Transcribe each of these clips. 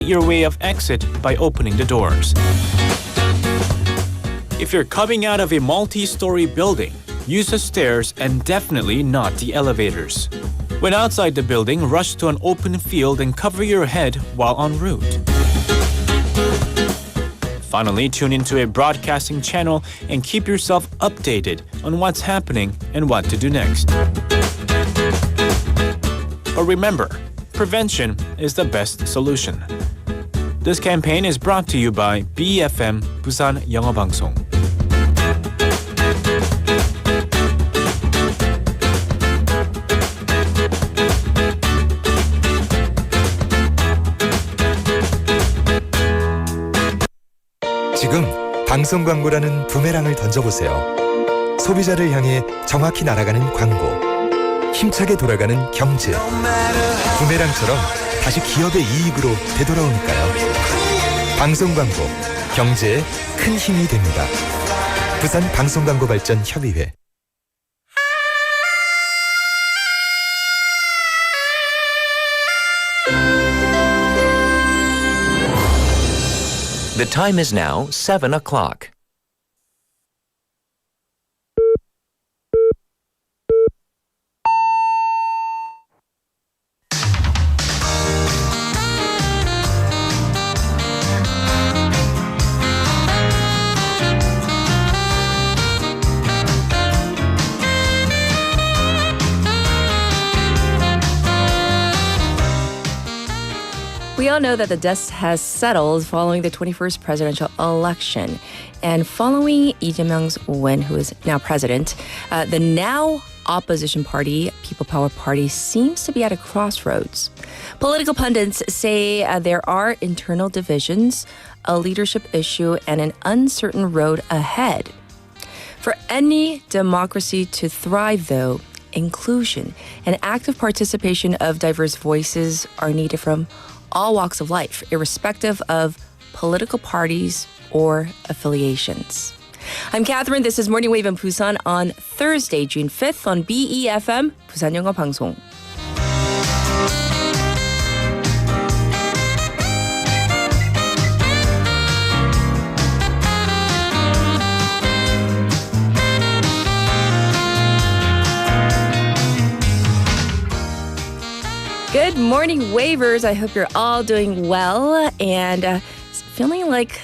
your way of exit by opening the doors. If you're coming out of a multi-story building, use the stairs and definitely not the elevators. When outside the building, rush to an open field and cover your head while en route. Finally, tune into a broadcasting channel and keep yourself updated on what's happening and what to do next. But remember, prevention is the best solution. This campaign is brought to you by BFM 부산영어방송. 지금 방송 광고라는 부메랑을 던져보세요. 소비자를 향해 정확히 날아가는 광고. 힘차게 돌아가는 경제. 부메랑처럼 다시 기업의 이익으로 되돌아오니까요. 방송 광고, 경제에 큰 힘이 됩니다. 부산 방송광고발전협의회. The time is now 7 o'clock. We all know that the dust has settled following the 21st presidential election. And following Lee Jae-myung's win, who is now president, the now opposition party, People Power Party, seems to be at a crossroads. Political pundits say there are internal divisions, a leadership issue, and an uncertain road ahead. For any democracy to thrive, though, inclusion and active participation of diverse voices are needed from all walks of life, irrespective of political parties or affiliations. I'm Catherine. This is Morning Wave in Busan on Thursday, June 5th on BEFM, 부산영어방송. Good morning, Wavers. I hope you're all doing well and feeling like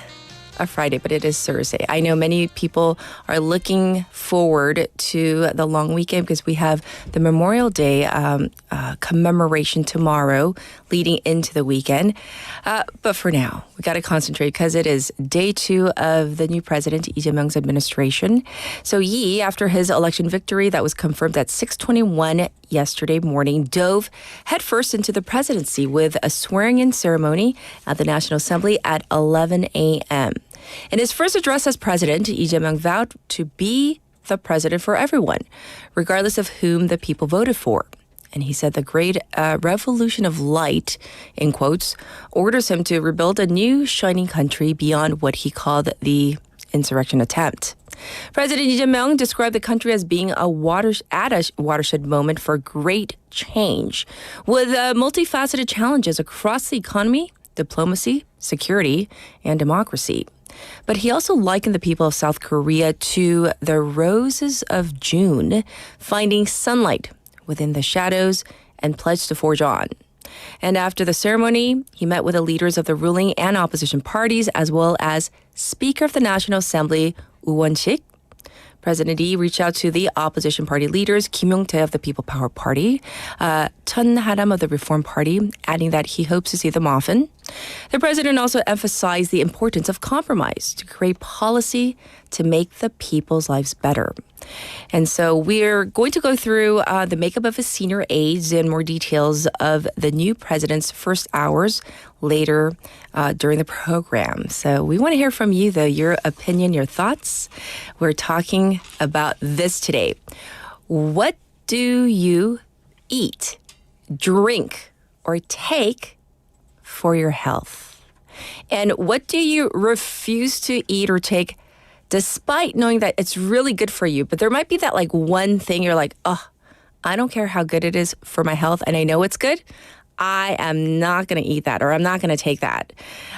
a Friday, but it is Thursday. I know many people are looking forward to the long weekend because we have the Memorial Day commemoration tomorrow leading into the weekend. But for now, we got to concentrate because it is day 2 of the new president, Lee Jae-myung's administration. So Yi, after his election victory that was confirmed at 6:21 yesterday morning, dove headfirst into the presidency with a swearing-in ceremony at the National Assembly at 11 a.m. In his first address as president, Lee Jae-myung vowed to be the president for everyone, regardless of whom the people voted for. And he said the great revolution of light, in quotes, orders him to rebuild a new shining country beyond what he called the insurrection attempt. President Lee Jae-myung described the country as being a watershed moment for great change, with multifaceted challenges across the economy, diplomacy, security, and democracy. But he also likened the people of South Korea to the roses of June, finding sunlight within the shadows and pledged to forge on. And after the ceremony, he met with the leaders of the ruling and opposition parties, as well as Speaker of the National Assembly, Woo Won-sik. President Lee reached out to the opposition party leaders, Kim Yong-tae of the People Power Party, Chun Ha-ram of the Reform Party, adding that he hopes to see them often. The president also emphasized the importance of compromise to create policy to make the people's lives better. And so we're going to go through the makeup of his senior aides and more details of the new president's first hours later during the program. So we want to hear from you, though, your opinion, your thoughts. We're talking about this today. What do you eat, drink, or take for your health? And what do you refuse to eat or take despite knowing that it's really good for you? But there might be that like one thing you're like, oh, I don't care how good it is for my health and I know it's good. I am not going to eat that or I'm not going to take that.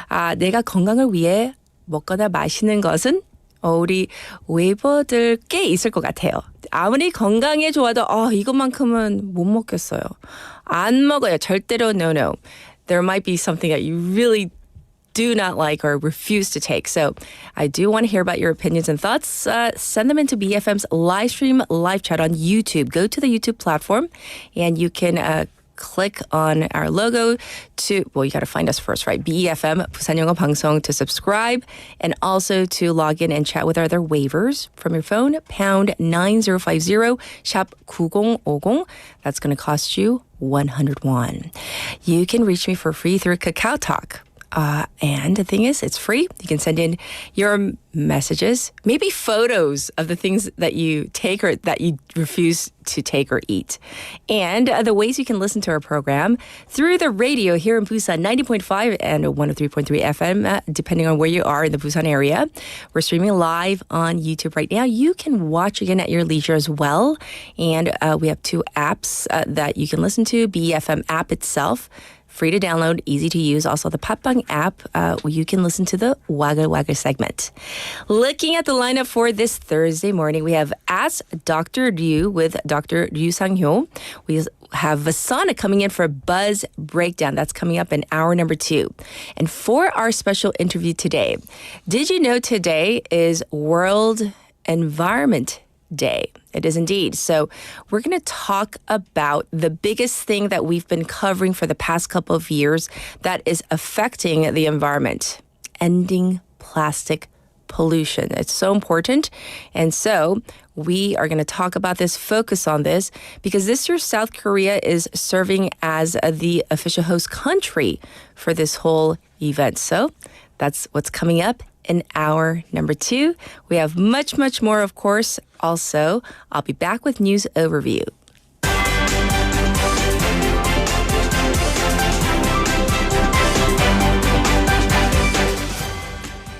내가 건강을 위해 먹거나 마시는 것은 우리 웨이버들 꽤 있을 것 같아요. 아무리 건강에 좋아도 이것만큼은 못 먹겠어요. 안 먹어요. 절대로 no. There might be something that you really do not like or refuse to take. So I do want to hear about your opinions and thoughts. Send them into BFM's live stream, live chat on YouTube. Go to the YouTube platform and you can click on our logo you got to find us first, right? BFM, 부산영어방송 to subscribe and also to log in and chat with our other waivers from your phone, pound 9050, shop 9050. That's going to cost you 100 won. You can reach me for free through Kakao Talk. And the thing is, it's free. You can send in your messages, maybe photos of the things that you take or that you refuse to take or eat. And the ways you can listen to our program through the radio here in Busan, 90.5 and 103.3 FM, depending on where you are in the Busan area. We're streaming live on YouTube right now. You can watch again at your leisure as well. And we have two apps that you can listen to, BFM app itself, free to download, easy to use. Also, the Patbang app, where you can listen to the Wa글와글 segment. Looking at the lineup for this Thursday morning, we have Ask Dr. Ryu with Dr. Ryu Sang-hyo. We have Vasana coming in for a Buzz Breakdown. That's coming up in hour number 2. And for our special interview today, did you know today is World Environment Day? It is indeed. So we're going to talk about the biggest thing that we've been covering for the past couple of years that is affecting the environment, ending plastic pollution. It's so important. And so we are going to talk about this, focus on this, because this year South Korea is serving as the official host country for this whole event. So that's what's coming up in hour number 2. We have much, much more, of course. Also, I'll be back with news overview.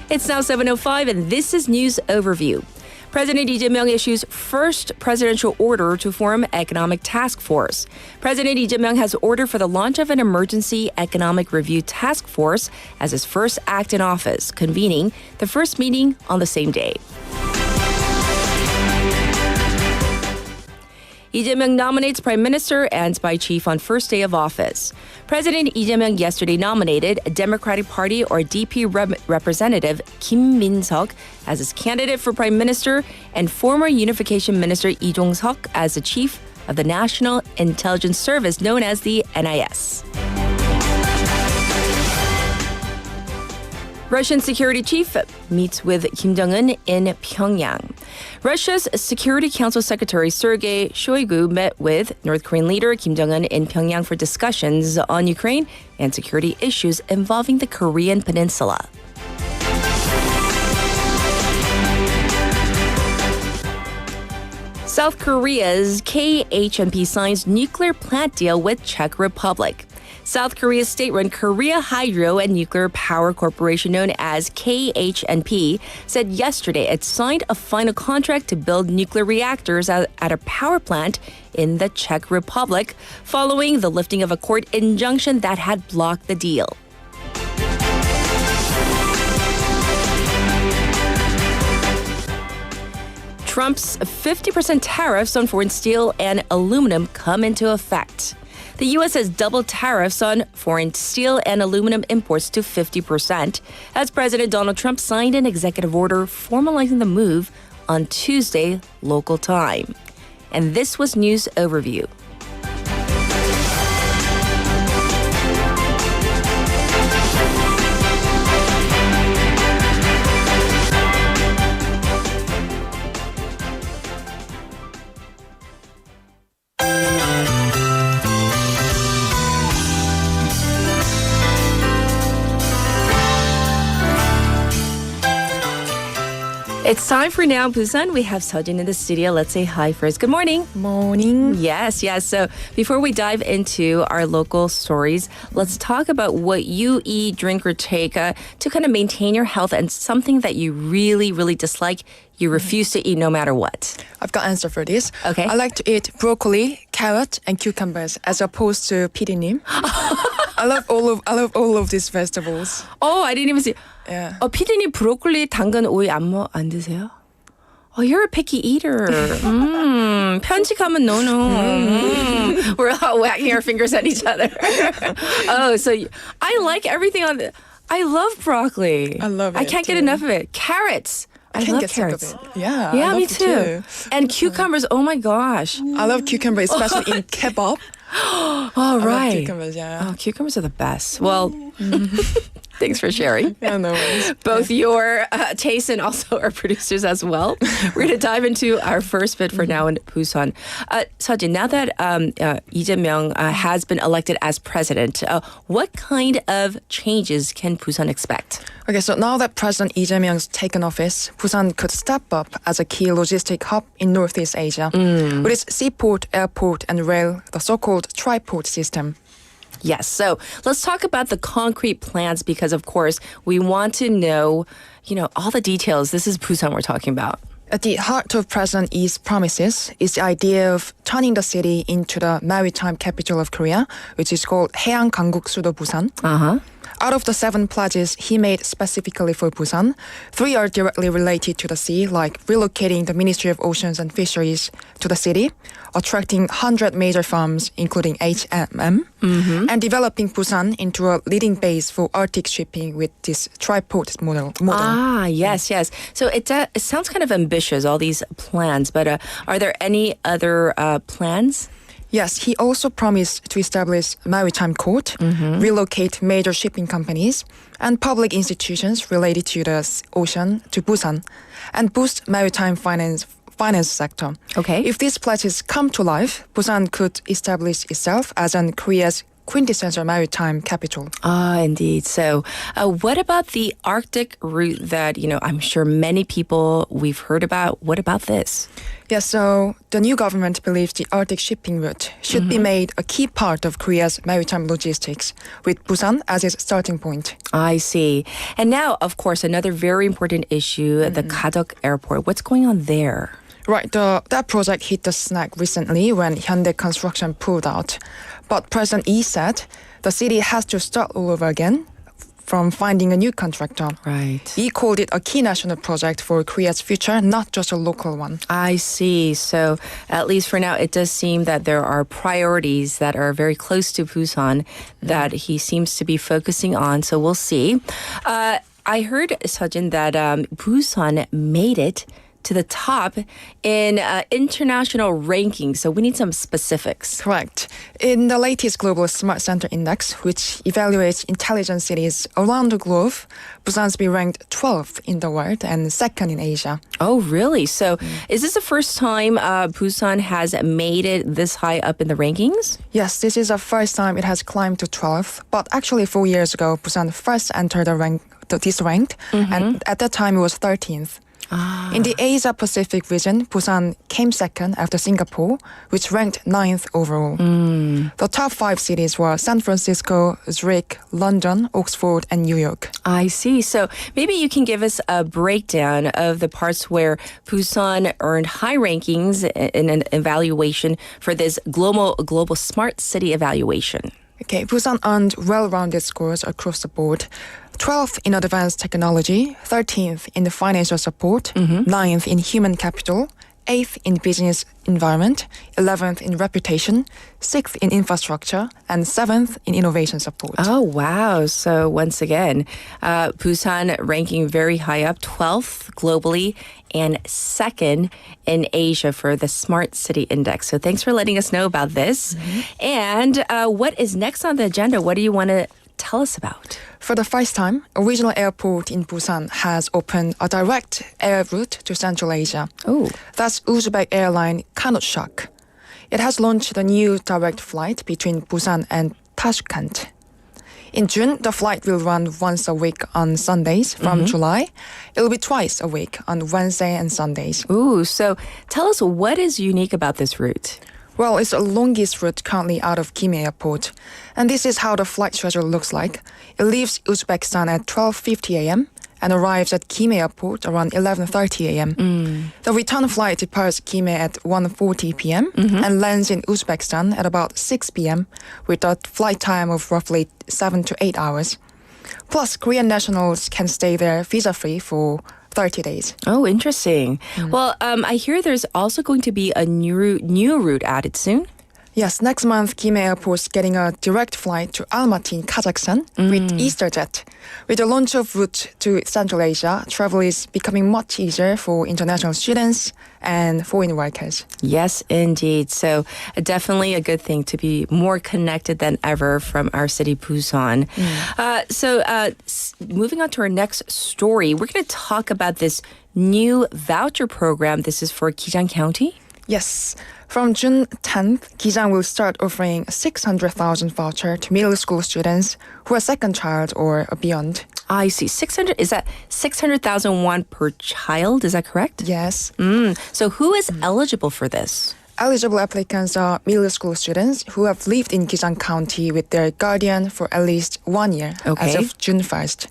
It's now 7:05 and this is News Overview. President Lee Jae-myung issues first presidential order to form economic task force. President Lee Jae-myung has ordered for the launch of an emergency economic review task force as his first act in office, convening the first meeting on the same day. Lee Jae-myung nominates Prime Minister and Spy Chief on first day of office. President Lee Jae-myung yesterday nominated Democratic Party or DP Representative Kim Min-seok as his candidate for Prime Minister and former Unification Minister Lee Jong-seok as the Chief of the National Intelligence Service known as the NIS. Russian security chief meets with Kim Jong-un in Pyongyang. Russia's Security Council Secretary Sergei Shoigu met with North Korean leader Kim Jong-un in Pyongyang for discussions on Ukraine and security issues involving the Korean Peninsula. South Korea's KHNP signs nuclear plant deal with Czech Republic. South Korea's state-run Korea Hydro and Nuclear Power Corporation, known as KHNP, said yesterday it signed a final contract to build nuclear reactors at a power plant in the Czech Republic, following the lifting of a court injunction that had blocked the deal. Trump's 50% tariffs on foreign steel and aluminum come into effect. The U.S. has doubled tariffs on foreign steel and aluminum imports to 50%, as President Donald Trump signed an executive order formalizing the move on Tuesday, local time. And this was News Overview. It's time for Now Busan. We have Sejin in the studio. Let's say hi first. Good morning. Morning. Yes. So before we dive into our local stories, let's talk about what you eat, drink, or take to kind of maintain your health and something that you really, really dislike, you refuse to eat no matter what. I've got an answer for this. Okay. I like to eat broccoli, carrot and cucumbers as opposed to 피디님. I love all of these vegetables. Oh, I didn't even see. Yeah. 피디님 브로콜리, 당근, 오이 안 드세요? Oh, you're a picky eater. 편식하면 no. We're all wagging our fingers at each other. Oh, so I like everything on the. I love broccoli. I love it I can't get too. enough of it. Carrots. I can't love get carrots. sick of it. Yeah, Yeah, I me love it too. And cucumbers. Oh my gosh. I love cucumber, especially in kebab. Oh, I love right. cucumbers, yeah. Oh, cucumbers are the best. Well, thanks for sharing. Yeah, no worries. Both your tastes and also our producers as well. We're going to dive into our first bit for now in Busan. Sejin, now that Lee Jae-myung has been elected as president, what kind of changes can Busan expect? Okay, so now that President Lee Jae-myung's taken office, Busan could step up as a key logistic hub in Northeast Asia with its seaport, airport, and rail, the so-called triport system. Yes, so let's talk about the concrete plans because, of course, we want to know, all the details. This is Busan we're talking about. At the heart of President Lee's promises is the idea of turning the city into the maritime capital of Korea, which is called 해양강국 수도 Busan. Out of the 7 pledges he made specifically for Busan, 3 are directly related to the sea, like relocating the Ministry of Oceans and Fisheries to the city, attracting 100 major firms, including H&M, and developing Busan into a leading base for Arctic shipping with this triport model. Ah, yes. So it sounds kind of ambitious, all these plans, but are there any other plans? Yes, he also promised to establish a maritime court, relocate major shipping companies and public institutions related to the ocean to Busan, and boost maritime finance sector. Okay. If these pledges come to life, Busan could establish itself as Korea's quintessential maritime capital. Ah, indeed. So what about the Arctic route that, I'm sure many people we've heard about? What about this? Yeah, so the new government believes the Arctic shipping route should be made a key part of Korea's maritime logistics, with Busan as its starting point. I see. And now, of course, another very important issue, the Kadok Airport. What's going on there? Right, that project hit the snag recently when Hyundai Construction pulled out. But President Lee said the city has to start all over again from finding a new contractor. Right. He called it a key national project for Korea's future, not just a local one. I see. So at least for now, it does seem that there are priorities that are very close to Busan that he seems to be focusing on. So we'll see. I heard, Sejin, that Busan made it to the top in international rankings. So we need some specifics. Correct. In the latest Global Smart Center Index, which evaluates intelligent cities around the globe, Busan's been ranked 12th in the world and 2nd in Asia. Oh, really? So is this the first time Busan has made it this high up in the rankings? Yes, this is the first time it has climbed to 12th. But actually 4 years ago, Busan first entered this rank, and at that time it was 13th. In the Asia-Pacific region, Busan came 2nd after Singapore, which ranked 9th overall. The top 5 cities were San Francisco, Zurich, London, Oxford, and New York. I see. So maybe you can give us a breakdown of the parts where Busan earned high rankings in an evaluation for this global smart city evaluation. Okay, Busan earned well-rounded scores across the board. 12th in advanced technology, 13th in the financial support, 9th in human capital, 8th in business environment, 11th in reputation, 6th in infrastructure, and 7th in innovation support. Oh, wow. So once again, Busan ranking very high up, 12th globally and 2nd in Asia for the Smart City Index. So thanks for letting us know about this. And what is next on the agenda? What do you want to tell us about? For the first time, a regional airport in Busan has opened a direct air route to Central Asia. Oh. That's Uzbek airline Kanushak. It has launched a new direct flight between Busan and Tashkent. In June, the flight will run once a week on Sundays. From July, it will be twice a week on Wednesday and Sundays. Ooh, so tell us what is unique about this route? Well, it's the longest route currently out of Kimhae Airport. And this is how the flight schedule looks like. It leaves Uzbekistan at 12:50 a.m. and arrives at Kimhae Airport around 11:30 a.m. The return flight departs Kimhae at 1:40 p.m. and lands in Uzbekistan at about 6 p.m. with a flight time of roughly 7 to 8 hours. Plus, Korean nationals can stay there visa-free for 30 days. Oh, interesting. Well, I hear there's also going to be a new route added soon. Yes, next month, Kimhae Airport is getting a direct flight to Almaty in Kazakhstan with EasterJet. With the launch of route to Central Asia, travel is becoming much easier for international students and foreign workers. Yes, indeed. So definitely a good thing to be more connected than ever from our city, Busan. Moving on to our next story, we're going to talk about this new voucher program. This is for Gijang County. Yes. From June 10th, Gijang will start offering 600,000 voucher to middle school students who are second child or beyond. I see. 600, is that 600,000 won per child? Is that correct? Yes. So who is eligible for this? Eligible applicants are middle school students who have lived in Gijang County with their guardian for at least 1 year as of June 1st.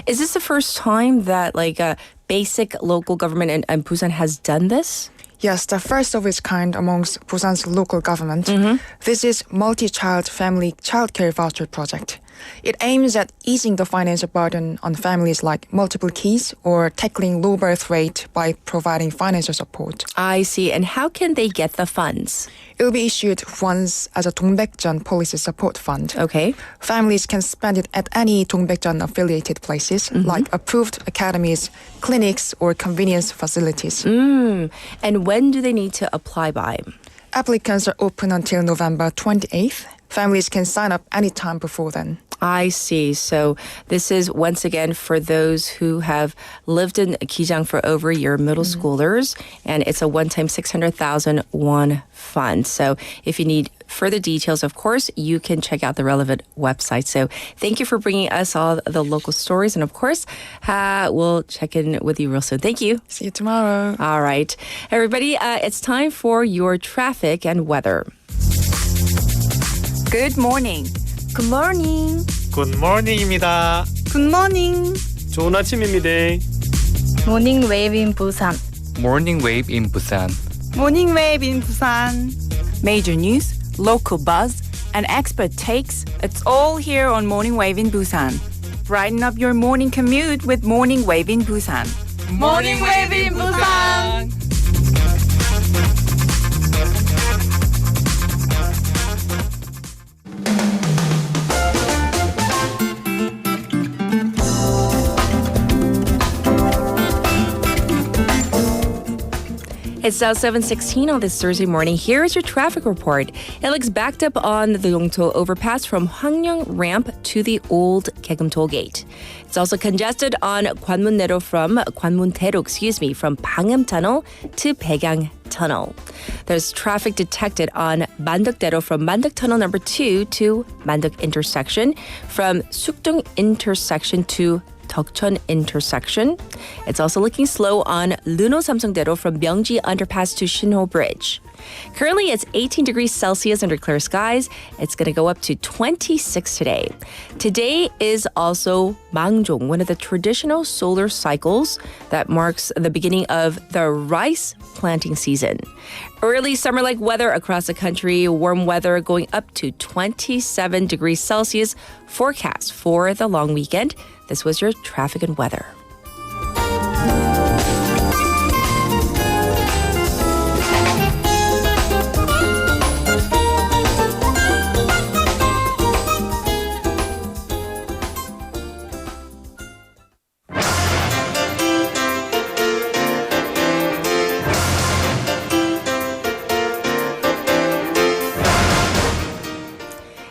Is this the first time that a basic local government in Busan has done this? Yes, the first of its kind amongst Busan's local government. This is multi-child family childcare voucher project. It aims at easing the financial burden on families like multiple kids or tackling low birth rate by providing financial support. I see. And how can they get the funds? It will be issued once as a Dongbaekjeon policy support fund. Okay. Families can spend it at any Dongbaekjeon affiliated places like approved academies, clinics, or convenience facilities. And when do they need to apply by? Applicants are open until November 28th. Families can sign up anytime before then. I see. So this is once again for those who have lived in Gijang for over a year, middle schoolers, and it's a one-time 600,000 won fund. So if you need further details, of course, you can check out the relevant website. So thank you for bringing us all the local stories. And of course, we'll check in with you real soon. Thank you. See you tomorrow. All right. Everybody, it's time for your traffic and weather. Good morning. Good morning. 굿모닝입니다. Good morning. 좋은 아침입니다. Morning wave in Busan. Morning wave in Busan. Morning wave in Busan. Major news, local buzz, and expert takes. It's all here on Morning Wave in Busan. Brighten up your morning commute with Morning Wave in Busan. Morning Wave in Busan. It's now 7:16 on this Thursday morning. Here is your traffic report. It looks backed up on the Yongto overpass from Hwangyang ramp to the old Gaegeum toll gate. It's also congested on Gwanmun-daedo from Pangnam Tunnel to Baegang Tunnel. There's traffic detected on Manduk-daedo from Manduk Tunnel number 2 to Manduk intersection, from Sukdong intersection to Deokcheon intersection. It's also looking slow on Luno-Samsung-daedo from Myeongji Underpass to Shinho Bridge. Currently, it's 18 degrees Celsius under clear skies. It's going to go up to 26 today. Today is also Mangjong, one of the traditional solar cycles that marks the beginning of the rice planting season. Early summer-like weather across the country, warm weather going up to 27 degrees Celsius forecast for the long weekend. This was your traffic and weather.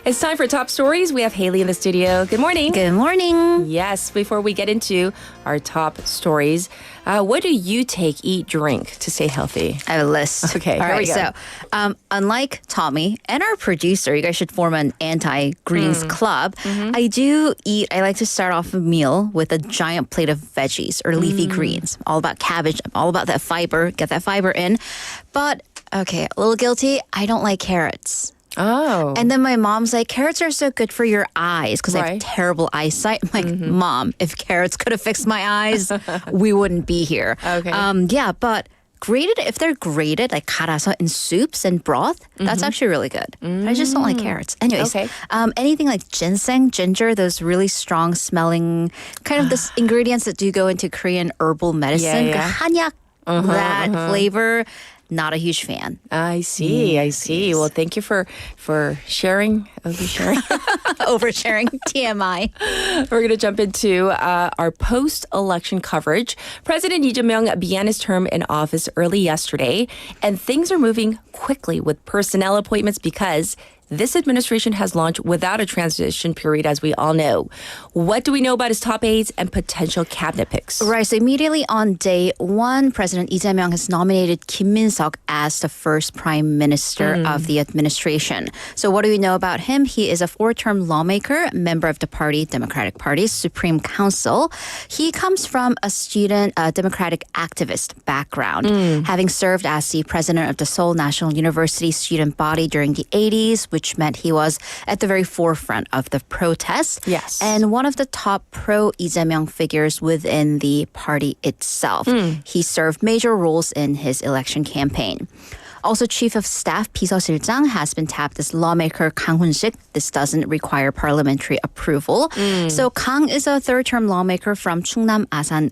It's time for top stories. We have Haley in the studio. Good morning. Good morning. Yes, before we get into our top stories, what do you eat, drink to stay healthy? I have a list. Okay, All here we right. go. So, unlike Tommy and our producer, you guys should form an anti-greens club. I like to start off a meal with a giant plate of veggies or leafy greens. All about cabbage. I'm all about that fiber. Get that fiber in. But, okay, a little guilty. I don't like carrots. Oh. And then my mom's like, carrots are so good for your eyes because I have Right. terrible eyesight. I'm like, Mom, if carrots could have fixed my eyes, we wouldn't be here. Okay. Yeah, but if they're grated, like 갈아서 in soups and broth, that's actually really good. I just don't like carrots. Anyways, Okay. anything like ginseng, ginger, those really strong smelling kind of this ingredients that do go into Korean herbal medicine. Yeah. 한약, that flavor. Not a huge fan. I see. I see. Well, thank you for sharing. Oversharing. Oversharing TMI. We're going to jump into our post-election coverage. President Lee Jae-myung began his term in office early yesterday, and things are moving quickly with personnel appointments because this administration has launched without a transition period, as we all know. What do we know about his top aides and potential cabinet picks? Right, so immediately on day one, President Lee Jae-myung has nominated Kim Min-seok as the first prime minister of the administration. So what do we know about him? He is a four-term lawmaker, member of the party, Democratic Party's Supreme Council. He comes from a student democratic activist background, having served as the president of the Seoul National University student body during the 80s, which meant he was at the very forefront of the protests. Yes. And one of the top pro-Lee Jae-myung figures within the party itself. He served major roles in his election campaign. Also, Chief of Staff 비서실장 has been tapped as lawmaker Kang Hun-sik. This doesn't require parliamentary approval. So Kang is a third-term lawmaker from Chungnam Asan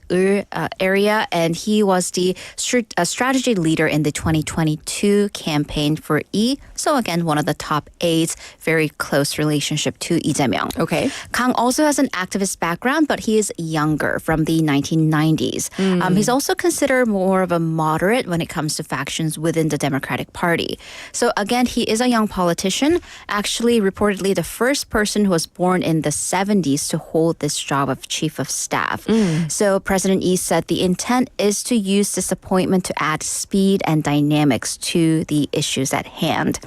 area, and he was the strategy leader in the 2022 campaign for Lee. So again, one of the top aides, very close relationship to Lee Jae-myung. Okay. Kang also has an activist background, but he is younger, from the 1990s. He's also considered more of a moderate when it comes to factions within the Democratic Party. So again, he is a young politician, actually reportedly the first person who was born in the 70s to hold this job of chief of staff. So President Lee said the intent is to use this appointment to add speed and dynamics to the issues at hand.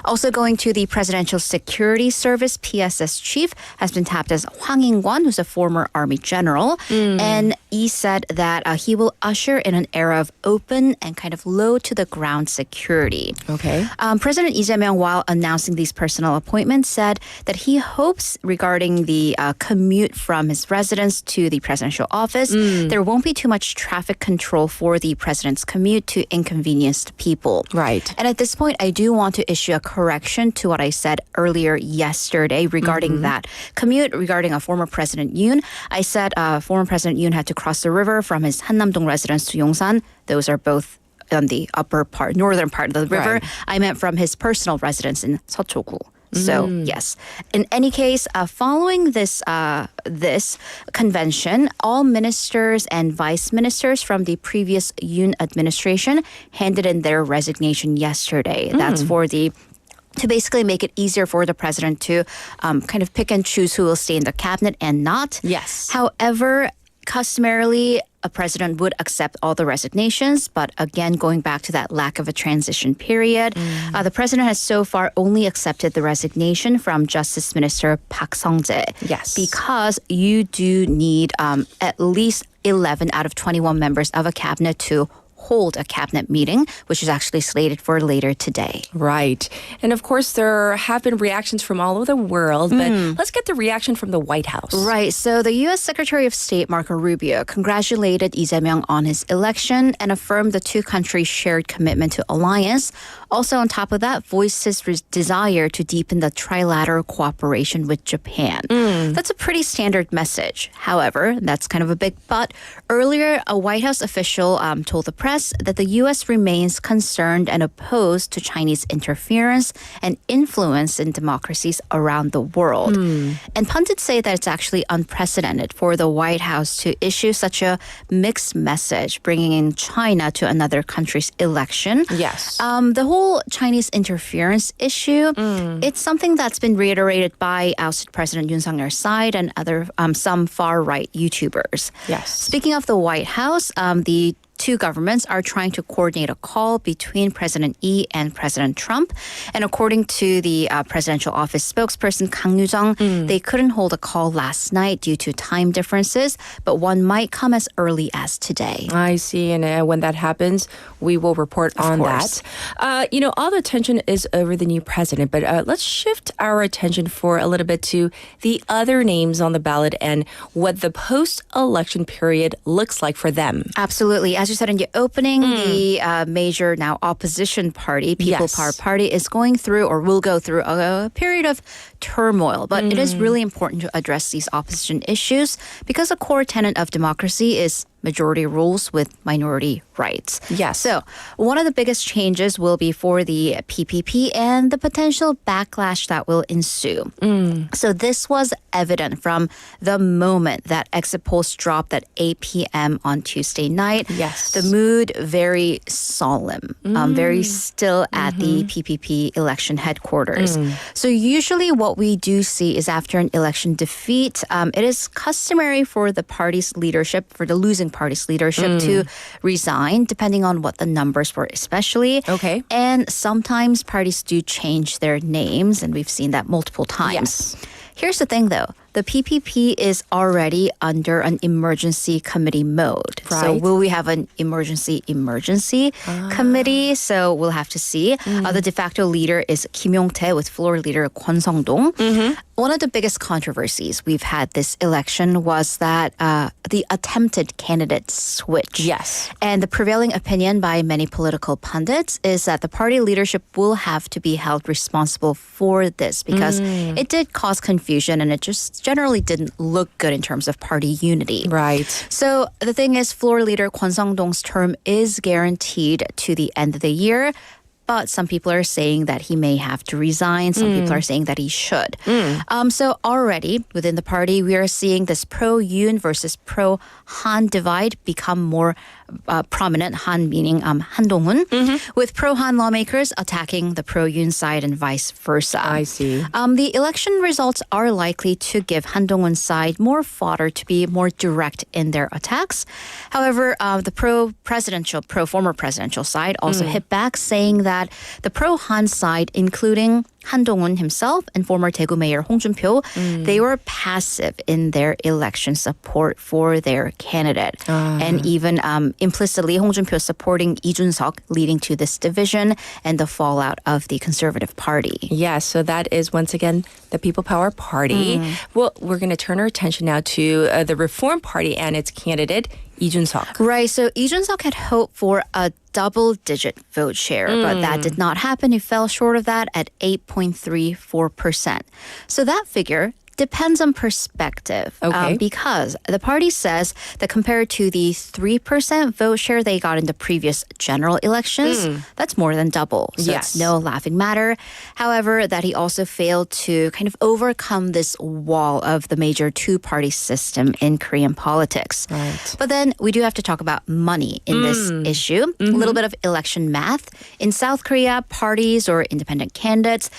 Also going to the Presidential Security Service, PSS chief, has been tapped as Hwang In-kwon, who's a former army general. And Lee said that he will usher in an era of open and kind of low to the ground security. Okay. President Lee Jae-myung, while announcing these personal appointments, said that he hopes regarding the commute from his residence to the presidential office, there won't be too much traffic control for the president's commute to inconvenience the people. Right. And at this point, I do want to issue a correction to what I said earlier yesterday regarding that commute, regarding a former President Yoon. I said former President Yoon had to cross the river from his Hannam-dong residence to Yongsan. Those are both on the upper part, northern part of the river. Right. I meant from his personal residence in Seocho-gu. So yes, in any case, following this convention, all ministers and vice ministers from the previous Yoon administration handed in their resignation yesterday. That's to basically make it easier for the president to kind of pick and choose who will stay in the cabinet and not. Yes. However, customarily, a president would accept all the resignations, but again, going back to that lack of a transition period, the president has so far only accepted the resignation from Justice Minister Park Sung-jae. Yes. Because you do need at least 11 out of 21 members of a cabinet to hold a cabinet meeting, which is actually slated for later today. Right. And of course, there have been reactions from all over the world, but let's get the reaction from the White House. Right. So the U.S. Secretary of State Marco Rubio congratulated Lee Jae-myung on his election and affirmed the two countries' shared commitment to alliance. Also, on top of that, voiced his desire to deepen the trilateral cooperation with Japan. That's a pretty standard message. However, that's kind of a big but. Earlier, a White House official told the press that the U.S. remains concerned and opposed to Chinese interference and influence in democracies around the world. And pundits say that it's actually unprecedented for the White House to issue such a mixed message, bringing in China to another country's election. Yes. The whole Chinese interference issue, it's something that's been reiterated by ousted President Yoon Suk-yeol's side and other some far-right YouTubers. Yes. Speaking of the White House, the two governments are trying to coordinate a call between President Lee and President Trump. And according to the presidential office spokesperson Kang Yoo-jung, they couldn't hold a call last night due to time differences, but one might come as early as today. I see. And when that happens, we will report on that. All the attention is over the new president, but let's shift our attention for a little bit to the other names on the ballot and what the post-election period looks like for them. Absolutely. As you said in your opening, the major now opposition party, People Power Party, is going through or will go through a period of turmoil. But it is really important to address these opposition issues because a core tenet of democracy is majority rules with minority rights. Yes. So one of the biggest changes will be for the PPP and the potential backlash that will ensue. So this was evident from the moment that exit polls dropped at 8 p.m. on Tuesday night. Yes. The mood very solemn, very still at the PPP election headquarters. So usually what we do see is after an election defeat, it is customary for the party's leadership, for the losing party's leadership to resign, depending on what the numbers were, especially. Okay. And sometimes parties do change their names, and we've seen that multiple times. Yes. Here's the thing, though. The PPP is already under an emergency committee mode. So Right. will we have an emergency committee? So we'll have to see. The de facto leader is Kim Yong-tae with floor leader Kwon Song-dong. One of the biggest controversies we've had this election was that the attempted candidate switch. Yes. And the prevailing opinion by many political pundits is that the party leadership will have to be held responsible for this because it did cause confusion and it just generally didn't look good in terms of party unity. Right. So the thing is, floor leader Kwon Song-dong's term is guaranteed to the end of the year. But some people are saying that he may have to resign. Some people are saying that he should. So already within the party, we are seeing this pro-Yoon versus pro-Han divide become more prominent. Han meaning Han Dong-hun, with pro-Han lawmakers attacking the pro-Yoon side and vice versa. I see. The election results are likely to give Han Dong-hun's side more fodder to be more direct in their attacks. However, the former presidential side also hit back, saying that the pro-Han side, including Han Dong-hun himself and former Daegu Mayor Hong Jun-pyo, they were passive in their election support for their candidate. And even implicitly, Hong Jun-pyo supporting Lee Jun-seok, leading to this division and the fallout of the Conservative Party. Yes, so that is once again the People Power Party. Well, we're going to turn our attention now to the Reform Party and its candidate, Lee Jun-seok. Right, so Lee Jun-seok had hoped for a double-digit vote share, but that did not happen. He fell short of that at 8.34%. So that figure depends on perspective. Okay. Because the party says that compared to the 3% vote share they got in the previous general elections, that's more than double. So Yes. it's no laughing matter. However, that he also failed to kind of overcome this wall of the major two-party system in Korean politics. Right. But then we do have to talk about money in this issue. A little bit of election math. In South Korea, parties or independent candidates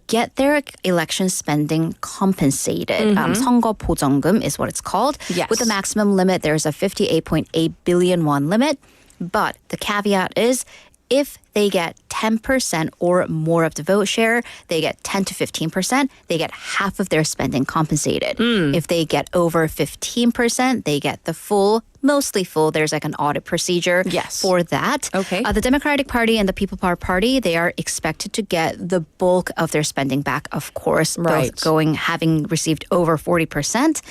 get their election spending compensated. 선거 보정금 is what it's called. Yes. With the maximum limit, there's a 58.8 billion won limit. But the caveat is if they get 10% or more of the vote share, they get 10 to 15%, they get half of their spending compensated. If they get over 15%, they get the full, mostly full. There's like an audit procedure Yes. for that. Okay. The Democratic Party and the People Power Party, they are expected to get the bulk of their spending back, of course, Right. both having received over 40%.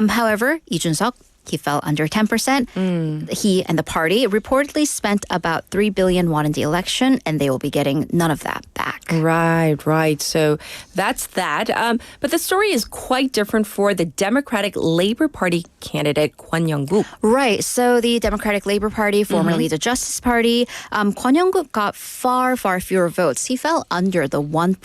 However, Lee Jun-seok, he fell under 10%. He and the party reportedly spent about 3 billion won in the election, and they will be getting none of that back. Right. So that's that. But the story is quite different for the Democratic Labor Party candidate, Kwon Young-guk. Right. So the Democratic Labor Party, formerly the Justice Party, Kwon Young-guk got far fewer votes. He fell under the 1%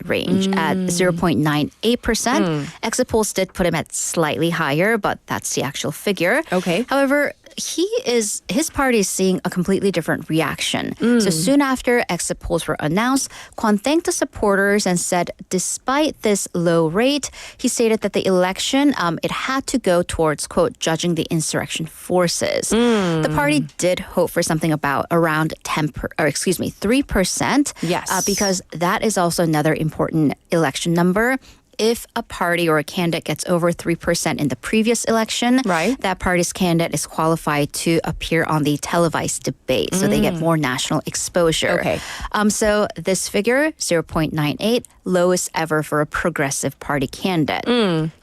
range at 0.98%. Exit polls did put him at slightly higher, but that's the actual figure. Okay. However, his party is seeing a completely different reaction. So soon after exit polls were announced, Kwon thanked the supporters and said despite this low rate, he stated that the election, it had to go towards, quote, judging the insurrection forces. The party did hope for something about around 3%. Yes. Because that is also another important election number. If a party or a candidate gets over 3% in the previous election, right, that party's candidate is qualified to appear on the televised debate. So they get more national exposure. Okay. So this figure, 0.98, lowest ever for a progressive party candidate.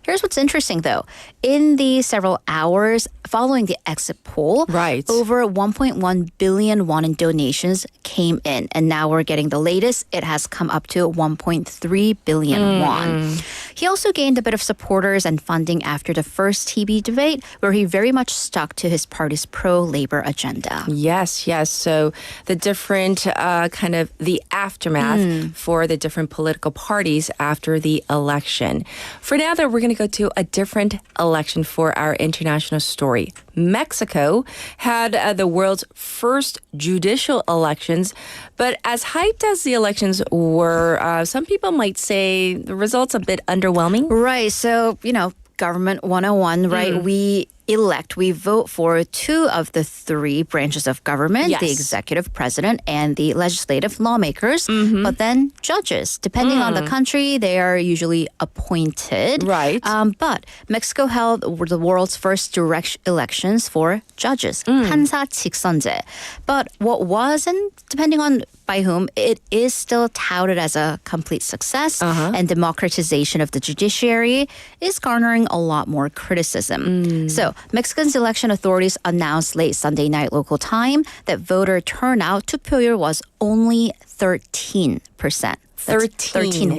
Here's what's interesting, though. In the several hours following the exit poll, right, over 1.1 billion won in donations came in. And now we're getting the latest. It has come up to 1.3 billion won. He also gained a bit of supporters and funding after the first TV debate, where he very much stuck to his party's pro-labor agenda. Yes. So the different kind of the aftermath for the different political parties after the election. For now, though, we're going to go to a different election for our international story. Mexico had the world's first judicial elections, but as hyped as the elections were, some people might say the results a bit underwhelming. Right. So, government 101, right? We vote for two of the three branches of government, yes, the executive president and the legislative lawmakers, but then judges. Depending on the country, they are usually appointed. Right. But Mexico held the world's first direct elections for judges, 판사 직선제. But what wasn't, depending on by whom, it is still touted as a complete success, and democratization of the judiciary is garnering a lot more criticism. So Mexico's election authorities announced late Sunday night local time that voter turnout 투표율 was only 13%. 13,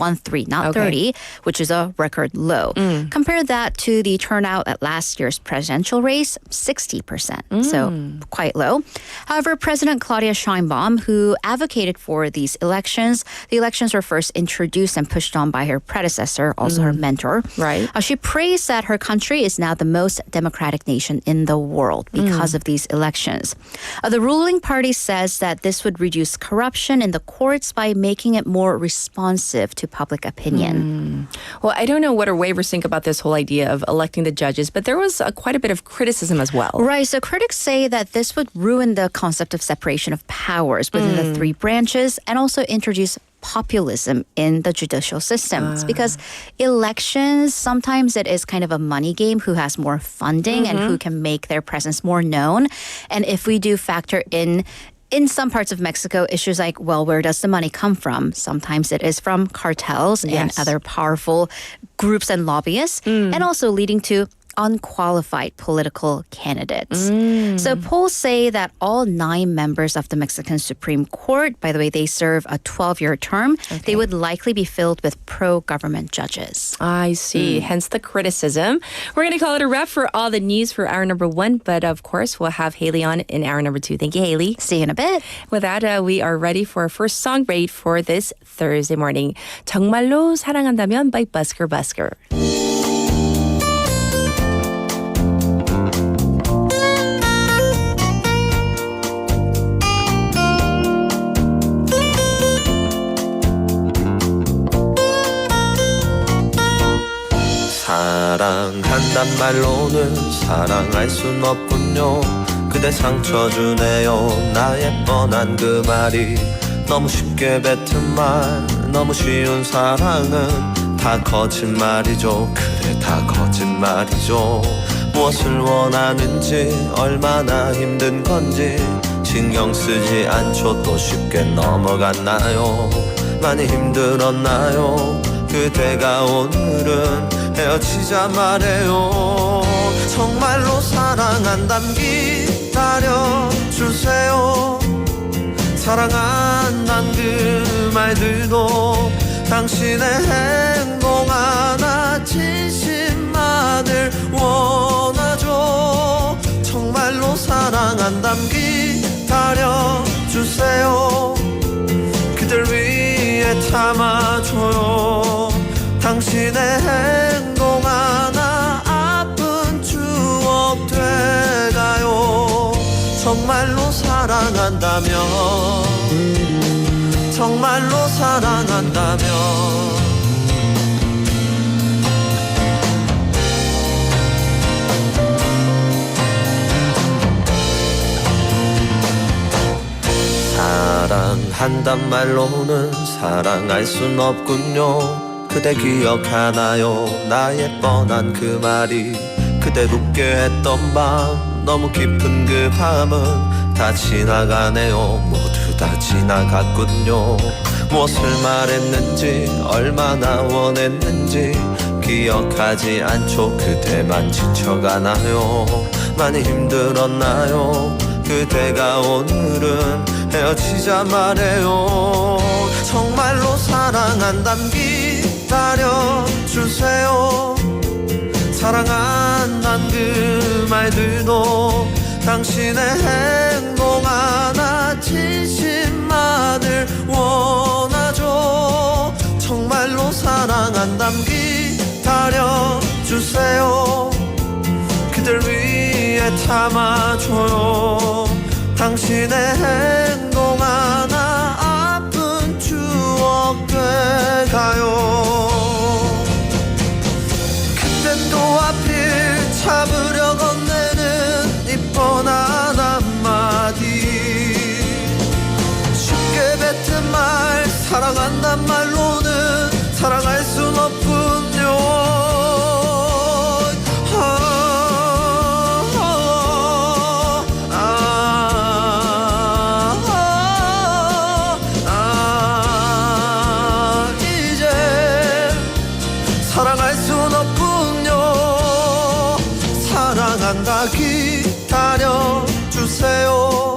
not okay, 30, which is a record low. Compare that to the turnout at last year's presidential race, 60%, so quite low. However, President Claudia Sheinbaum, who advocated for these elections, the elections were first introduced and pushed on by her predecessor, also her mentor. Right. She praised that her country is now the most democratic nation in the world because of these elections. The ruling party says that this would reduce corruption in the courts by making it more responsive to public opinion. Well, I don't know what our waivers think about this whole idea of electing the judges, but there was quite a bit of criticism as well. Right. So critics say that this would ruin the concept of separation of powers within the three branches and also introduce populism in the judicial systems because elections, sometimes it is kind of a money game, who has more funding and who can make their presence more known. And if we do factor in some parts of Mexico, issues like, well, where does the money come from? Sometimes it is from cartels and other powerful groups and lobbyists, and also leading to unqualified political candidates. So polls say that all 9 members of the Mexican Supreme Court, by the way, they serve a 12-year term, they would likely be filled with pro-government judges. I see. Hence the criticism. We're going to call it a wrap for all the news for hour number 1, but of course, we'll have Haley on in hour number 2. Thank you, Haley. See you in a bit. With that, we are ready for our first song break for this Thursday morning. 정말로 사랑한다면 by Busker Busker. 사랑한단 말로는 사랑할 순 없군요. 그대 상처 주네요. 나의 뻔한 그 말이 너무 쉽게 뱉은 말, 너무 쉬운 사랑은 다 거짓말이죠. 그래 다 거짓말이죠. 무엇을 원하는지 얼마나 힘든 건지 신경 쓰지 않죠. 또 쉽게 넘어갔나요? 많이 힘들었나요? 그대가 오늘은 헤어지자 말해요. 정말로 사랑한담 기다려주세요. 사랑한단 그 말들도 당신의 행동 하나 진심만을 원하죠. 정말로 사랑한담 기다려주세요. 그댈 위해 참아줘요. 당신의 행동 하나 아픈 추억 돼가요. 정말로 사랑한다면 정말로 사랑한다면 사랑한단 말로는 사랑할 순 없군요. 그대 기억하나요? 나의 뻔한 그 말이 그대 웃게 했던 밤 너무 깊은 그 밤은 다 지나가네요. 모두 다 지나갔군요. 무엇을 말했는지 얼마나 원했는지 기억하지 않죠. 그대만 지쳐가나요? 많이 힘들었나요? 그대가 오늘은 헤어지자 말해요. 정말로 사랑한담 기다려주세요. 사랑한단 그 말들도 당신의 행동 하나 진심만을 원하죠. 정말로 사랑한담 기다려주세요. 그댈 위해 참아줘요. 당신의 행동 하나 아픈 추억 돼가요. 그땐 또 하필 잡으려 건네는 이 뻔한 한마디 쉽게 뱉은 말 사랑한단 말로는 사랑할 순 없군요. 기다려주세요.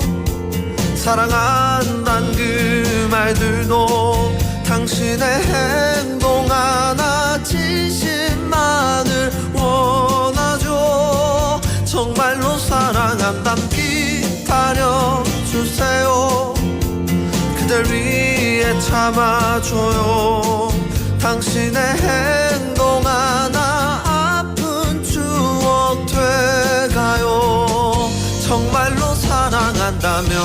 사랑한단 그 말들도 당신의 행동 하나 진심만을 원하죠. 정말로 사랑한단 기다려주세요. 그댈 위해 참아줘요. 당신의 행동 하나 아픈 추억 돼가요. 정말로 사랑한다면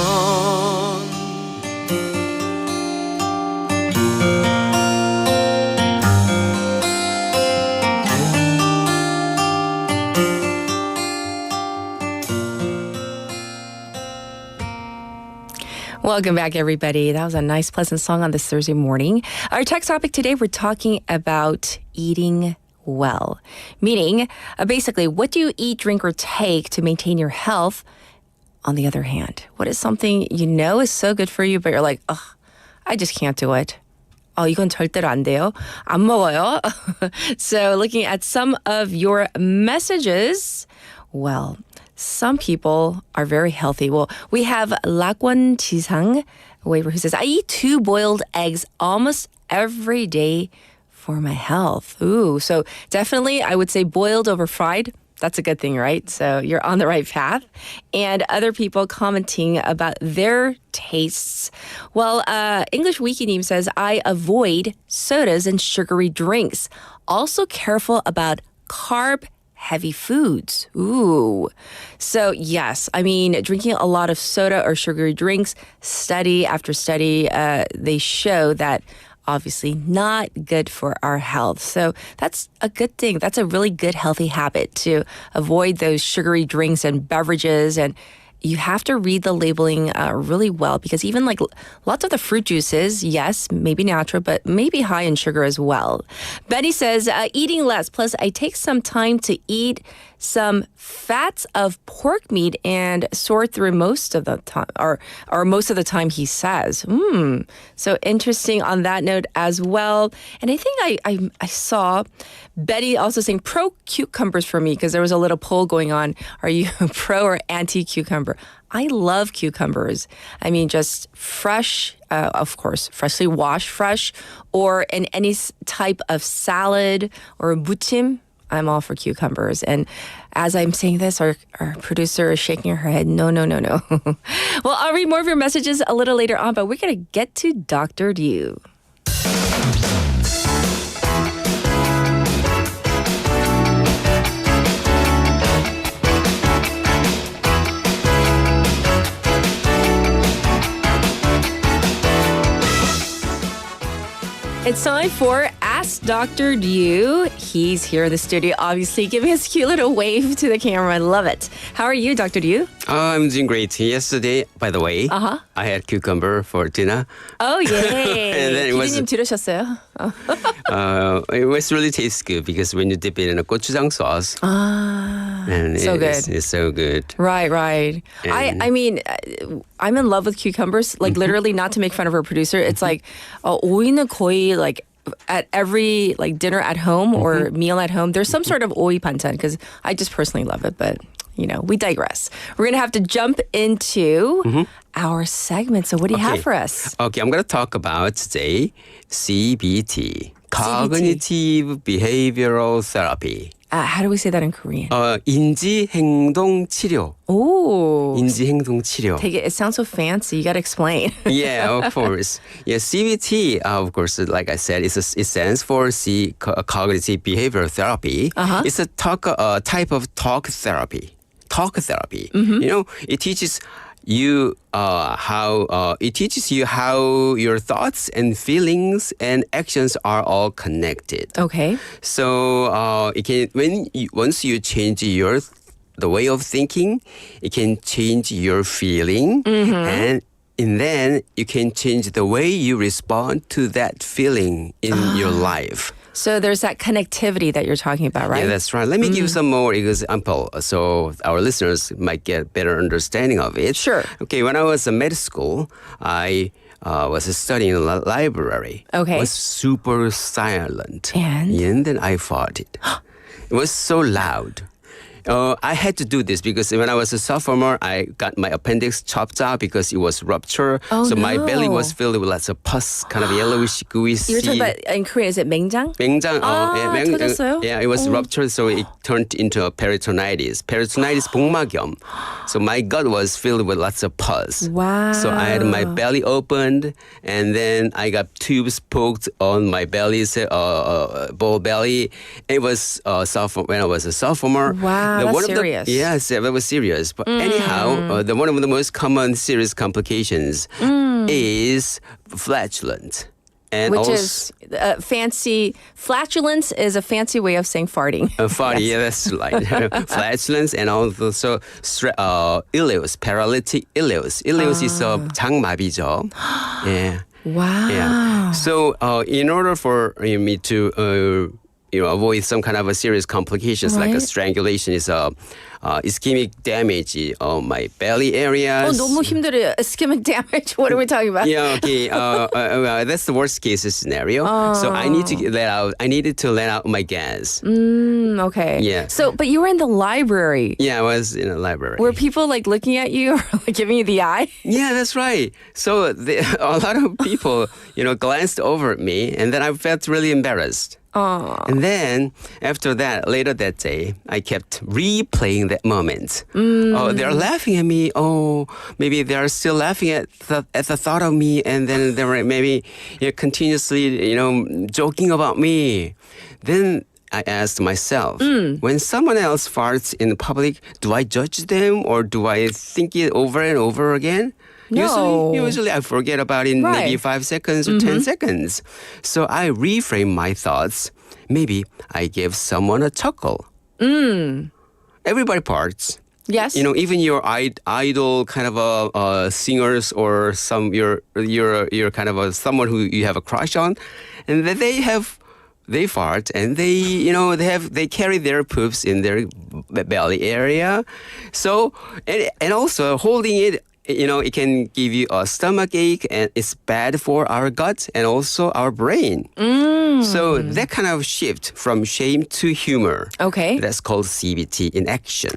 Welcome back, everybody. That was a nice, pleasant song on this Thursday morning. Our text topic today, we're talking about eating well. Meaning, basically, what do you eat, drink, or take to maintain your health? On the other hand, what is something you know is so good for you, but you're like, ugh, I just can't do it. 이건 절대로 안 돼요. 안 먹어요. So looking at some of your messages, well, some people are very healthy. Well, we have Lakwan Jisang waiver who says, I eat 2 boiled eggs almost every day for my health. Ooh, so definitely I would say boiled over fried. That's a good thing, right? So you're on the right path. And other people commenting about their tastes. Well, English Weekly Name says, I avoid sodas and sugary drinks. Also careful about carb-heavy foods. Ooh. So yes, I mean, drinking a lot of soda or sugary drinks, study after study, they show that obviously not good for our health. So that's a good thing. That's a really good healthy habit to avoid those sugary drinks and beverages. And you have to read the labeling really well because even like lots of the fruit juices, yes, maybe natural, but maybe high in sugar as well. Betty says, eating less. Plus, I take some time to eat some fats of pork meat and sort through most of the time, or most of the time, he says. So interesting on that note as well. And I think I saw Betty also saying pro cucumbers for me because there was a little poll going on. Are you pro or anti cucumber? I love cucumbers. I mean, just fresh, of course, freshly washed, fresh, or in any type of salad or mutim. I'm all for cucumbers. And as I'm saying this, our producer is shaking her head. No. Well, I'll read more of your messages a little later on, but we're going to get to Dr. Liu. It's time for Ask Dr. Liu. He's here in the studio, obviously, giving his cute little wave to the camera. I love it. How are you, Dr. Liu? I'm doing great. Yesterday, by the way, I had cucumber for dinner. Oh, yay. And then it was, 피디님 들으셨어요? it was really tastes good because when you dip it in a gochujang sauce. And so good. It's so good. Right. I mean, I'm in love with cucumbers. Like literally, not to make fun of our producer. It's like 오이는 거의 like at every like dinner at home or meal at home. There's some sort of 오이 반찬 because I just personally love it. But you know, we digress. We're gonna have to jump into our segment. So what do you have for us? Okay, I'm gonna talk about today CBT, cognitive behavioral therapy. How do we say that in Korean? 인지행동 치료. Oh. 인지행동 치료. It sounds so fancy. You got to explain. Yeah, of course. Yeah, CBT, of course, like I said, it stands for cognitive behavioral therapy. It's a type of talk therapy. You know, it teaches you how your thoughts and feelings and actions are all connected. Okay. So once you change the way of thinking, it can change your feeling, and then you can change the way you respond to that feeling in your life. So there's that connectivity that you're talking about, right? Yeah, that's right. Let me give some more example so our listeners might get better understanding of it. Sure. Okay, when I was in med school, I was studying in a library. Okay. It was super silent. And then I farted. It was so loud. I had to do this because when I was a sophomore, I got my appendix chopped out because it was ruptured. So my belly was filled with lots of pus, kind of yellowish, gooey. You're talking about, in Korean, is it 맹장? 맹장. 터졌어요? Yeah, it was ruptured, so it turned into a peritonitis. Peritonitis 복막염. So my gut was filled with lots of pus. Wow. So I had my belly opened, and then I got tubes poked on my belly, ball belly. It was when I was a sophomore. Wow. That's serious. Yes, that was serious. But anyhow, one of the most common serious complications is flatulence. And which is fancy. Flatulence is a fancy way of saying farting. Farting, yeah, that's right. Flatulence and also ileus, paralytic ileus. Ileus is 장마비죠. Yeah. Wow. Yeah. So in order for me to avoid some kind of a serious complications like a strangulation is ischemic damage on my belly areas. 너무 힘들어요. Ischemic damage. What are we talking about? Yeah, okay. That's the worst case scenario. So I needed to let out my gas. Okay. Yeah. So, but you were in the library. Yeah, I was in a library. Were people like looking at you or like giving you the eye? Yeah, that's right. So a lot of people, glanced over at me, and then I felt really embarrassed. And then after that, later that day, I kept replaying that moment. Oh, they're laughing at me. Oh, maybe they're still laughing at the thought of me, and then they were maybe continuously, joking about me. Then I asked myself, when someone else farts in public, do I judge them or do I think it over and over again? No. Usually I forget about it in maybe 5 seconds or 10 seconds. So I reframe my thoughts. Maybe I give someone a chuckle. Everybody parts. Yes. Even your idol kind of singers or you're kind of someone who you have a crush on, and they fart and they carry their poops in their belly area. So and also holding it. It can give you a stomach ache, and it's bad for our gut and also our brain. So that kind of shift from shame to humor. Okay. That's called CBT in action.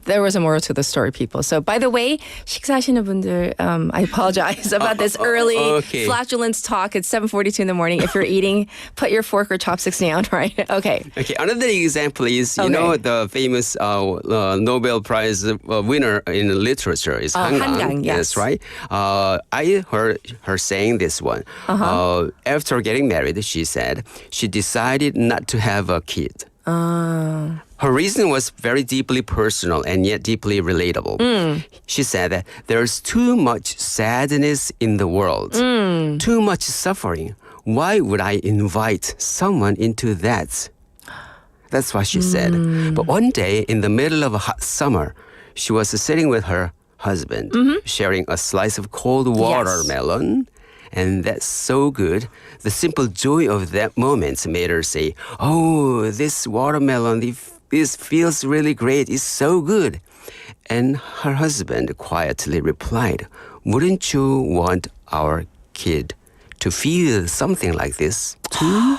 There was a moral to the story, people. So, by the way, 식사하시는 분들, I apologize about this early flatulence talk. It's 7:42 in the morning. If you're eating, put your fork or chopsticks down, right? Okay. Okay. Another example is, the famous Nobel Prize winner in literature is 한강, yes. That's right. I heard her saying this one. After getting married, she said she decided not to have a kid. Her reason was very deeply personal and yet deeply relatable. She said that there's too much sadness in the world, too much suffering. why would I invite someone into that? That's what she said. But one day, in the middle of a hot summer, she was sitting with her husband, sharing a slice of cold watermelon. And that's so good. The simple joy of that moment made her say, "Oh, this watermelon, this feels really great. It's so good." And her husband quietly replied, "Wouldn't you want our kid to feel something like this too?"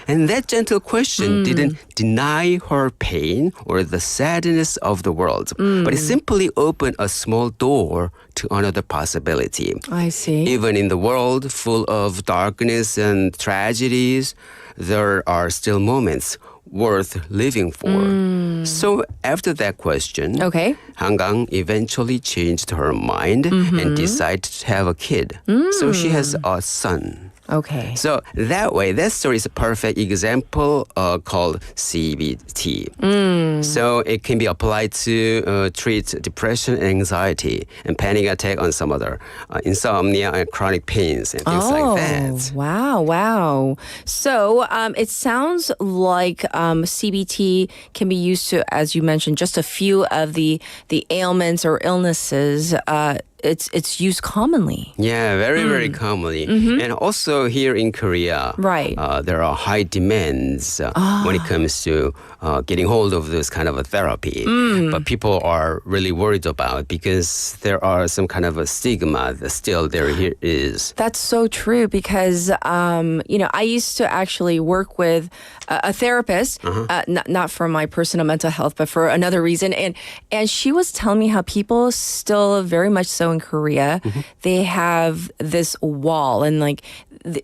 And that gentle question didn't deny her pain or the sadness of the world, but it simply opened a small door to another possibility. I see. Even in the world full of darkness and tragedies, there are still moments worth living for. So after that question, Hangang eventually changed her mind and decided to have a kid. So she has a son. Okay. So that way, that story is a perfect example called CBT. So it can be applied to treat depression and anxiety and panic attack on some other insomnia and chronic pains and things like that. Wow. So it sounds like CBT can be used to, as you mentioned, just a few of the ailments or illnesses. It's used commonly. Yeah, very commonly. And also here in Korea, there are high demands when it comes to getting hold of this kind of a therapy. But people are really worried about because there are some kind of a stigma that still there here is. That's so true because, I used to actually work with a therapist, not for my personal mental health, but for another reason. And she was telling me how people still very much so in Korea, they have this wall and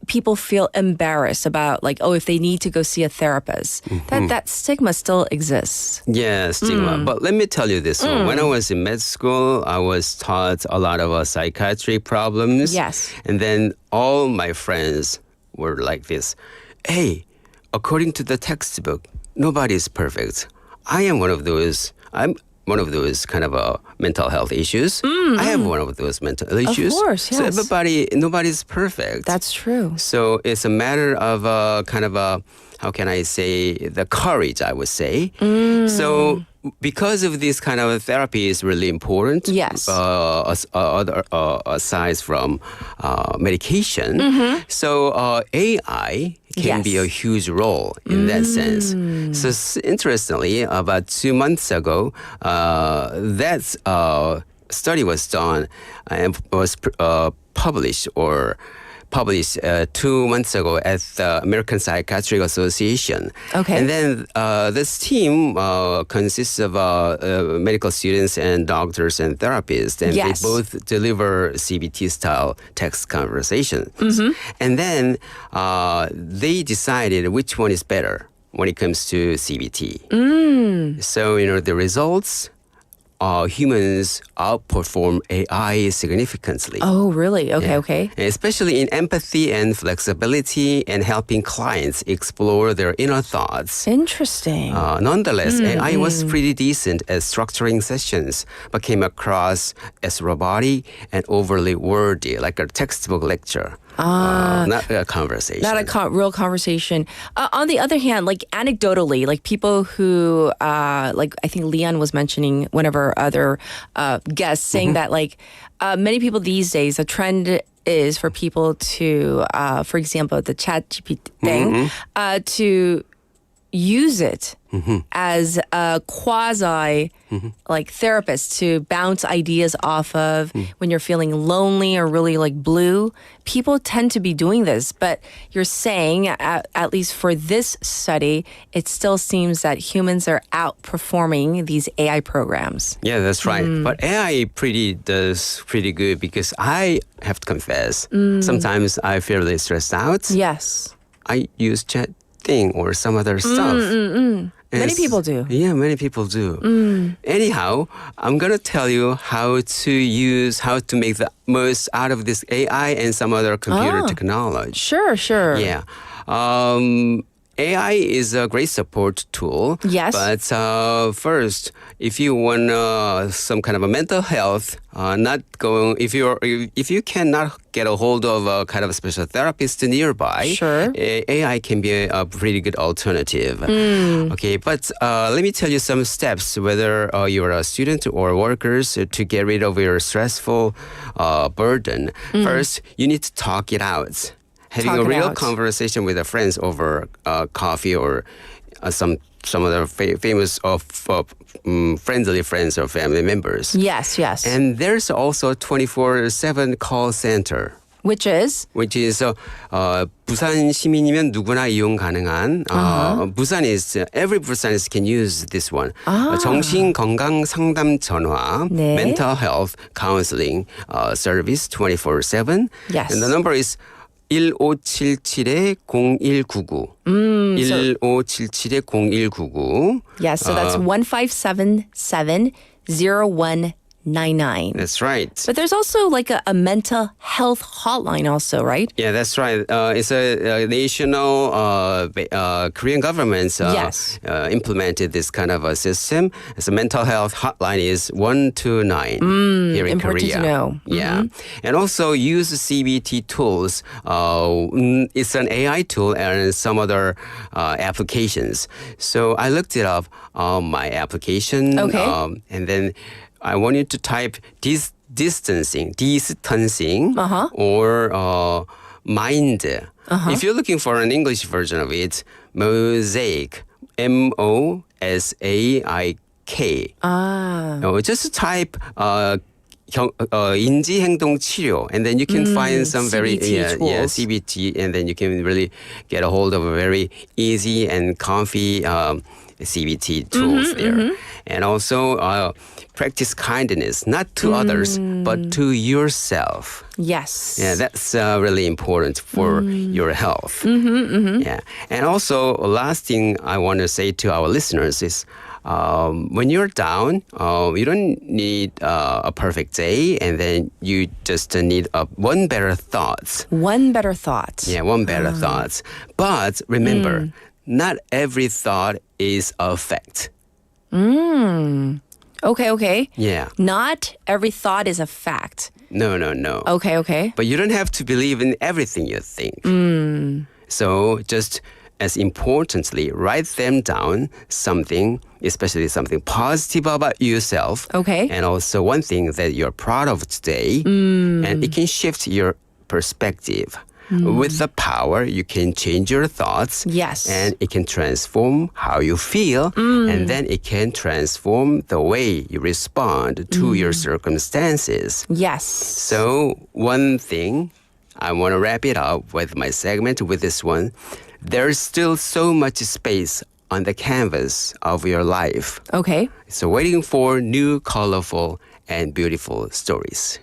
people feel embarrassed about if they need to go see a therapist. That stigma still exists. Yeah, stigma. But let me tell you this one. When I was in med school, I was taught a lot of psychiatric problems. Yes. And then all my friends were like this. Hey, according to the textbook, nobody is perfect. I am one of those. I'm one of those kind of mental health issues. I have one of those mental issues. Of course, yes. So nobody's perfect. That's true. So it's a matter of how can I say, the courage, I would say. So because of this kind of therapy is really important. Yes. Aside from medication. So AI can be a huge role in that sense. So interestingly, about 2 months ago, that study was done and was published 2 months ago at the American Psychiatric Association. Okay. And then this team consists of medical students and doctors and therapists, and they both deliver CBT-style text conversations. And then they decided which one is better when it comes to CBT. So, the results, humans outperform AI significantly. Oh, really? Okay. Especially in empathy and flexibility and helping clients explore their inner thoughts. Interesting. Nonetheless, AI was pretty decent at structuring sessions, but came across as robotic and overly wordy, like a textbook lecture. Not a conversation. Not a real conversation. On the other hand, anecdotally, people who, I think Leon was mentioning one of our other guests saying that, many people these days, the trend is for people to, for example, the chat GPT thing, to use it as a quasi therapist to bounce ideas off of when you're feeling lonely or really blue. People tend to be doing this, but you're saying, at least for this study, it still seems that humans are outperforming these AI programs. Yeah, that's right. But AI does pretty good because I have to confess, sometimes I feel really stressed out. Yes. I use chat thing or some other stuff. Many people do. Yeah, many people do. Anyhow, I'm going to tell you how to make the most out of this AI and some other computer technology. Sure. Yeah. AI is a great support tool. Yes. But first, if you want some kind of a mental health, if you cannot get a hold of a kind of a special therapist nearby, sure. AI can be a pretty good alternative. Okay, but let me tell you some steps whether you're a student or workers to get rid of your stressful burden. First, you need to talk it out. Having a real conversation with friends over coffee or some other famous friendly friends or family members. Yes, yes. And there's also a 24/7 call center. Which is? 부산 시민이면 누구나 이용 가능한. Busan is every Busanese can use this one. 정신 건강 상담 전화, 네. mental health counseling service 24/7. Yes. And the number is 1577-0199. 1577-0199. Yes, so that's 1577-0199. That's right. But there's also like a mental health hotline also, right? Yeah, that's right. It's a national Korean government implemented this kind of a system. So mental health hotline is 129 here in important Korea. To know. Yeah. And also use CBT tools. It's an AI tool and some other applications. So I looked it up on my application. Okay. And then I want you to type distancing, or mind. If you're looking for an English version of it, mosaic, MOSAIK. Just type 인지 행동 치료, and then you can find some very CBT, and then you can really get a hold of a very easy and comfy CBT tools there. And also practice kindness, not to others, but to yourself. Yes. Yeah, that's really important for your health. Yeah. And also, last thing I want to say to our listeners is, when you're down, you don't need a perfect day, and then you just need one better thought. One better thought. Yeah, one better thought. But remember, not every thought is a fact. Okay. Yeah. Not every thought is a fact. No. Okay. But you don't have to believe in everything you think. So just as importantly, write them down, something, especially something positive about yourself. Okay. And also one thing that you're proud of today. And it can shift your perspective. With the power, you can change your thoughts. Yes. And it can transform how you feel. And then it can transform the way you respond to your circumstances. Yes. So one thing, I want to wrap it up with my segment with this one. There's still so much space on the canvas of your life. Okay. So waiting for new, colorful, and beautiful stories.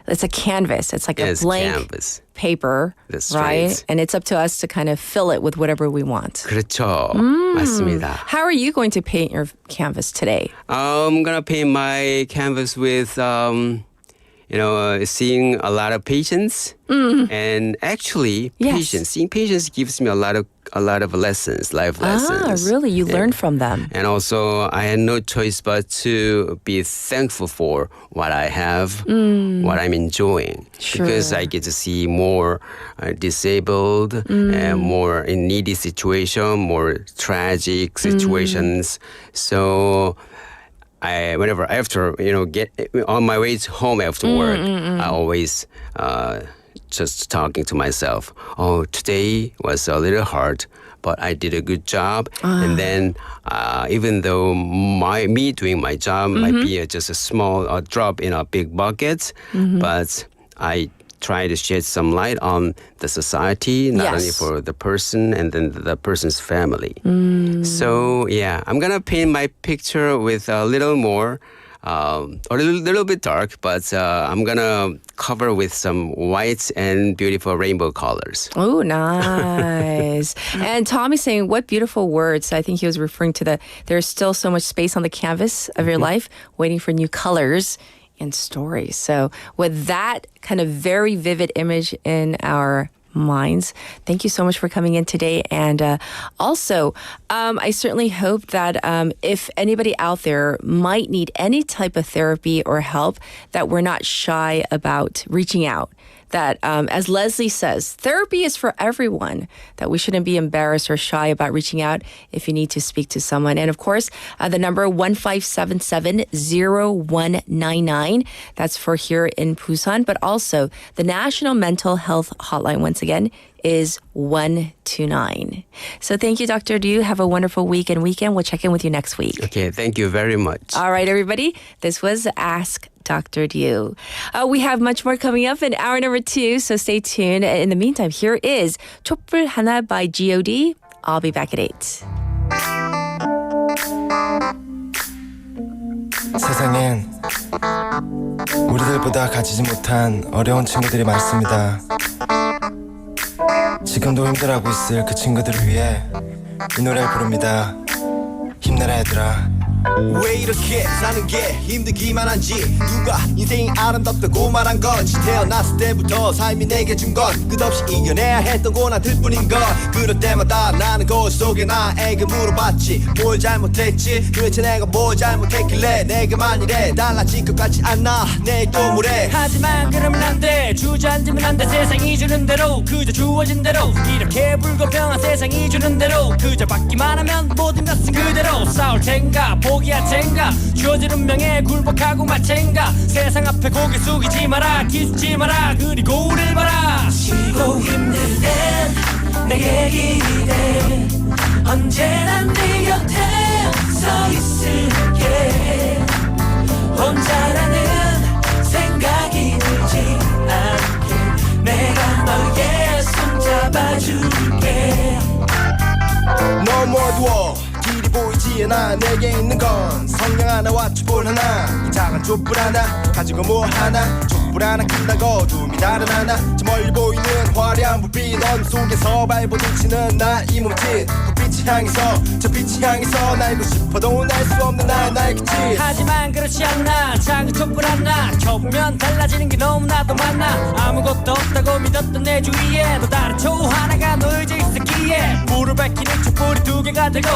It's a canvas. It's like a blank canvas. paper. That's right? right. And it's up to us to kind of fill it with whatever we want. 그렇죠. 맞습니다. How are you going to paint your canvas today? I'm going to paint my canvas with, seeing a lot of patience. And actually, patience. Seeing patience gives me a lot of lessons, life lessons. Really? You learned from them. And also, I had no choice but to be thankful for what I have, what I'm enjoying. Sure. Because I get to see more disabled and more in needy situation, more tragic situations. So whenever after get on my way home after work, I always just talking to myself. Oh, today was a little hard, but I did a good job. And then even though me doing my job might be just a small drop in a big bucket, but I try to shed some light on the society, not only for the person and then the person's family. So yeah, I'm gonna paint my picture with a little more, a little bit dark, but I'm gonna cover with some white and beautiful rainbow colors. Oh, nice. And Tommy's saying, what beautiful words. I think he was referring to there's still so much space on the canvas of your life, waiting for new colors and stories. So with that kind of very vivid image in our minds. Thank you so much for coming in today. And also, I certainly hope that if anybody out there might need any type of therapy or help, that we're not shy about reaching out. That, as Leslie says, therapy is for everyone, that we shouldn't be embarrassed or shy about reaching out if you need to speak to someone. And of course, the number 1577-0199, that's for here in Busan, but also the National Mental Health Hotline, once again, is 129. So thank you, Dr. Du. Have a wonderful week and weekend. We'll check in with you next week. Okay, thank you very much. All right, everybody. This was Ask Dr. Du. We have much more coming up in hour number 2, so stay tuned. In the meantime, here is 촛불 하나 by G.O.D. I'll be back at 8. 세상엔 우리들보다 가지지 못한 어려운 친구들이 많습니다. 지금도 힘들어하고 있을 그 친구들을 위해 이 노래를 부릅니다. 힘내라 얘들아. 왜 이렇게 사는 게 힘들기만 한지 누가 인생이 아름답다고 말한 건지 태어났을 때부터 삶이 내게 준 건 끝없이 이겨내야 했던 고난들 뿐인 걸 그럴 때마다 나는 거울 속에 나에게 물어봤지 뭘 잘못했지 도대체 내가 뭘 잘못했길래 내게만 이래 달라질 것 같지 않아 내일 또 모레 하지만 그러면 안돼 주저앉으면 안돼 세상이 주는 대로 그저 주어진 대로 이렇게 불공평한 세상이 주는 대로 그저 받기만 하면 모든 것은 그대로 싸울 텐가 포기할 텐가 주어진 운명에 굴복하고 말 텐가 세상 앞에 고개 숙이지 마라 기죽지 마라 그리고 우릴 봐라 쉬고 힘들 땐 내게 기대 언제나 네 곁에 서 있을게 혼자라는 생각이 들지 않게 내가 너의 손 잡아줄게 너무 어두워 길이 보이지 않아 내게 있는 건 성냥 하나와 촛불 하나 이 작은 촛불 하나 가지고 뭐 하나 촛불 하나 끈다고 어둠이 다른 하나 저 멀리 보이는 화려한 불빛 넌 속에서 발버둥치는 나 이 몸짓 불빛이 향해서 저 빛이 향해서 날고 싶어도 날 수 없는 나의 그 집 하지만 그렇지 않나 작은 촛불 하나 켜보면 달라지는 게 너무나도 많아 아무것도 없다고 믿었던 내 주위에 또 다른 초 하나가 놓여져 있었기에 불을 밝히는 촛불이 2개가 되고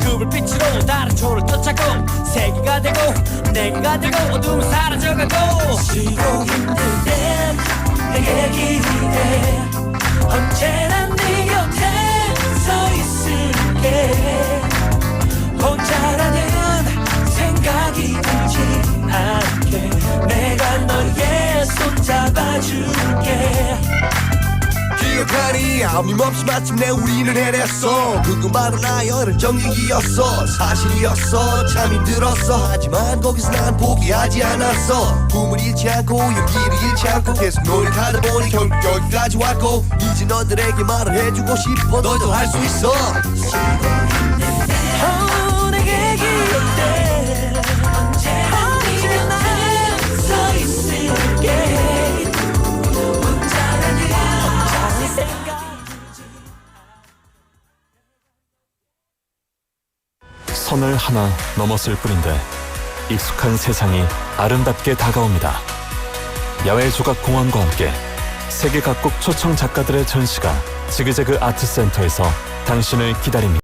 그 불빛으로 다른 초를 쫓아고 3개가 되고 4개가 되고 어둠은 사라져가고 쉬고 힘들 땐 내게 기대 언제나 네 곁에 서 있을게 혼자라는 생각이 들지 않게 내가 너의 손 잡아줄게 기억하니 아낌없이 마침내 우리는 해냈어 그것만은 나의 정직이었어 사실이었어 참 힘들었어 하지만 거기서 난 포기하지 않았어 꿈을 잃지 않고 용기를 잃지 않고 계속 노력하다 보니 결국 여기까지 왔고 이제 너들에게 말을 해주고 싶어 너도 할 수 있어 내게 기대 언제나 네 곁에 서 있을게 선을 하나 넘었을 뿐인데 익숙한 세상이 아름답게 다가옵니다. 야외 조각 공원과 함께 세계 각국 초청 작가들의 전시가 지그재그 아트센터에서 당신을 기다립니다.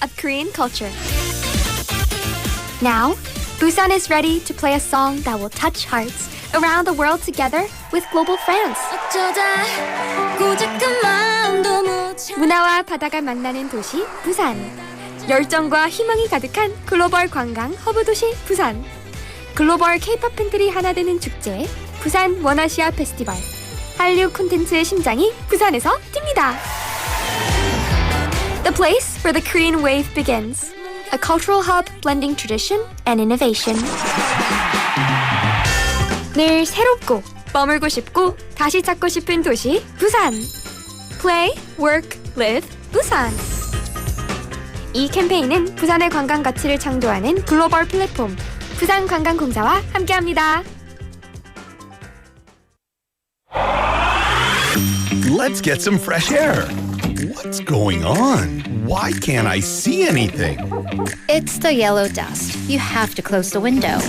of Korean culture. Now, Busan is ready to play a song that will touch hearts around the world together with global fans. 문화와 바다가 만나는 도시 부산. 열정과 희망이 가득한 글로벌 관광 허브 도시 부산. 글로벌 K-pop 팬들이 하나 되는 축제 부산 원아시아 페스티벌. 한류 콘텐츠의 심장이 부산에서 뜁니다. The place where the Korean wave begins. A cultural hub blending tradition and innovation. 늘 새롭고 머물고 싶고 다시 찾고 싶은 도시 부산. Play, work, live, 부산. 이 캠페인은 부산의 관광 가치를 창조하는 글로벌 플랫폼 부산관광공사와 함께합니다. Let's get some fresh air. What's going on? Why can't I see anything? It's the yellow dust. You have to close the window.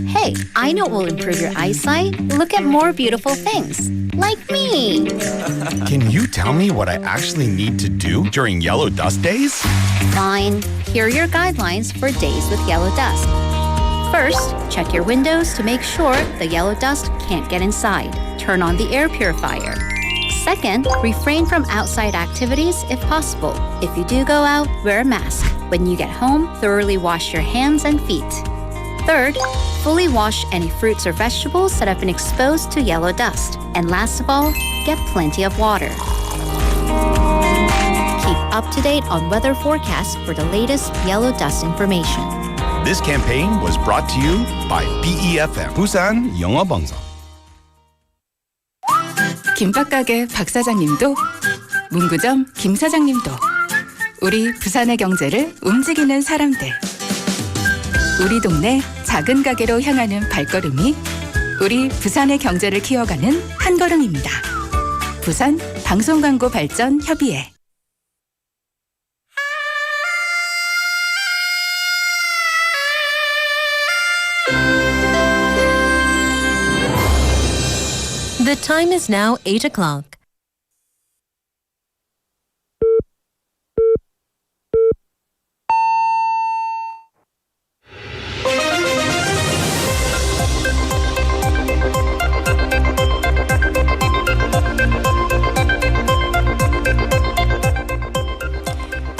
Hey, I know what will improve your eyesight. Look at more beautiful things. Like me. Can you tell me what I actually need to do during yellow dust days? Fine. Here are your guidelines for days with yellow dust. First, check your windows to make sure the yellow dust can't get inside. Turn on the air purifier. Second, refrain from outside activities if possible. If you do go out, wear a mask. When you get home, thoroughly wash your hands and feet. Third, fully wash any fruits or vegetables that have been exposed to yellow dust. And last of all, get plenty of water. Keep up to date on weather forecasts for the latest yellow dust information. This campaign was brought to you by BEFM, Busan 영어방송. 김밥가게 박 사장님도 문구점 김 사장님도 우리 부산의 경제를 움직이는 사람들. 우리 동네 작은 가게로 향하는 발걸음이 우리 부산의 경제를 키워가는 한 걸음입니다. 부산 방송광고 발전 협의회. The time is now 8 o'clock.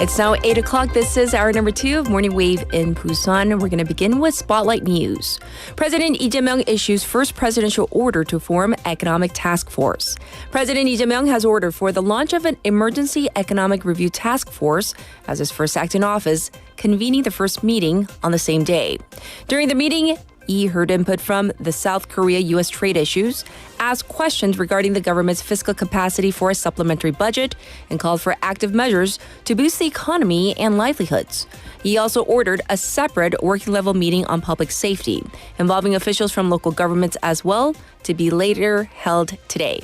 It's now 8 o'clock. This is hour number 2 of Morning Wave in Busan. We're going to begin with Spotlight News. President Lee Jae-myung issues first presidential order to form economic task force. President Lee Jae-myung has ordered for the launch of an emergency economic review task force as his first act in office, convening the first meeting on the same day. During the meeting, Lee heard input from the South Korea-U.S. trade issues, asked questions regarding the government's fiscal capacity for a supplementary budget, and called for active measures to boost the economy and livelihoods. He also ordered a separate working-level meeting on public safety, involving officials from local governments as well, to be later held today.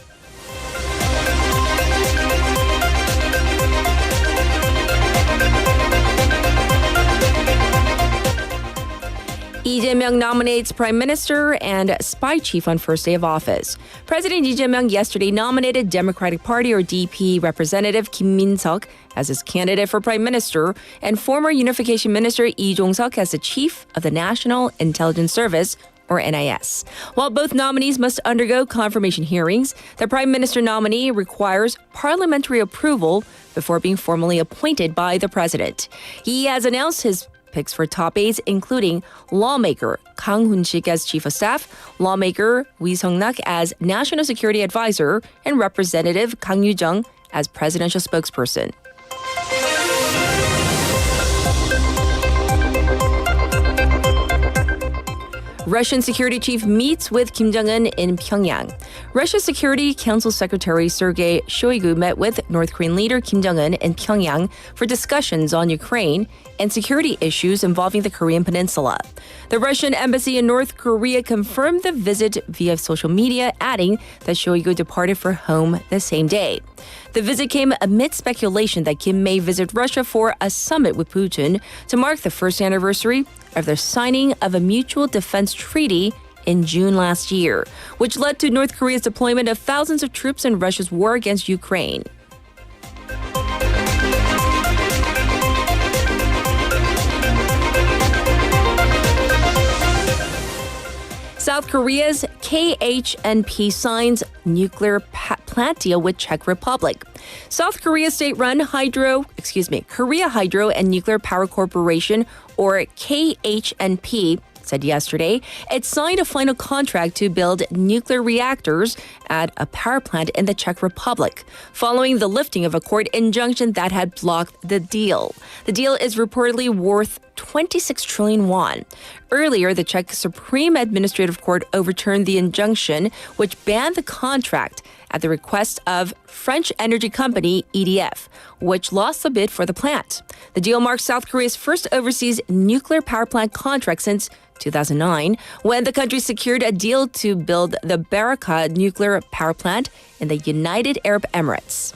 Lee Jae-myung nominates Prime Minister and Spy Chief on first day of office. President Lee Jae-myung yesterday nominated Democratic Party or DP Representative Kim Min-seok as his candidate for Prime Minister and former Unification Minister Lee Jong-seok as the Chief of the National Intelligence Service or NIS. While both nominees must undergo confirmation hearings, the Prime Minister nominee requires parliamentary approval before being formally appointed by the President. He has announced his picks for top aides, including lawmaker Kang Hun-sik as Chief of Staff, lawmaker Wi Sung-nak as National Security Advisor, and Representative Kang Yu-jung as Presidential Spokesperson. Russian security chief meets with Kim Jong-un in Pyongyang. Russia's Security Council Secretary Sergei Shoigu met with North Korean leader Kim Jong-un in Pyongyang for discussions on Ukraine and security issues involving the Korean Peninsula. The Russian embassy in North Korea confirmed the visit via social media, adding that Shoigu departed for home the same day. The visit came amid speculation that Kim may visit Russia for a summit with Putin to mark the first anniversary of their signing of a mutual defense treaty in June last year, which led to North Korea's deployment of thousands of troops in Russia's war against Ukraine. South Korea's KHNP signs nuclear plant deal with Czech Republic. South Korea state-run Korea Hydro and Nuclear Power Corporation, or KHNP, said yesterday it signed a final contract to build nuclear reactors at a power plant in the Czech Republic, following the lifting of a court injunction that had blocked the deal. The deal is reportedly worth 26 trillion won. Earlier, the Czech Supreme Administrative Court overturned the injunction, which banned the contract at the request of French energy company EDF, which lost the bid for the plant. The deal marks South Korea's first overseas nuclear power plant contract since 2009, when the country secured a deal to build the Baraka nuclear power plant in the United Arab Emirates.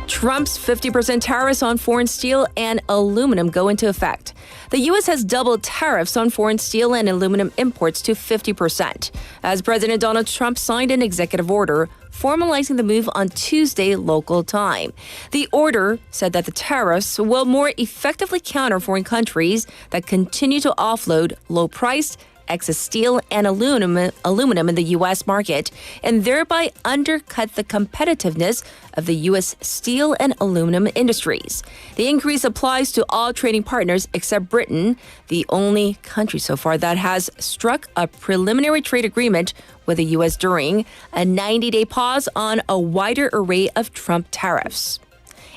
Trump's 50% tariffs on foreign steel and aluminum go into effect. The U.S. has doubled tariffs on foreign steel and aluminum imports to 50%, as President Donald Trump signed an executive order formalizing the move on Tuesday local time. The order said that the tariffs will more effectively counter foreign countries that continue to offload low-priced excess steel and aluminum in the U.S. market and thereby undercut the competitiveness of the U.S. steel and aluminum industries. The increase applies to all trading partners except Britain, the only country so far that has struck a preliminary trade agreement with the U.S. during a 90-day pause on a wider array of Trump tariffs.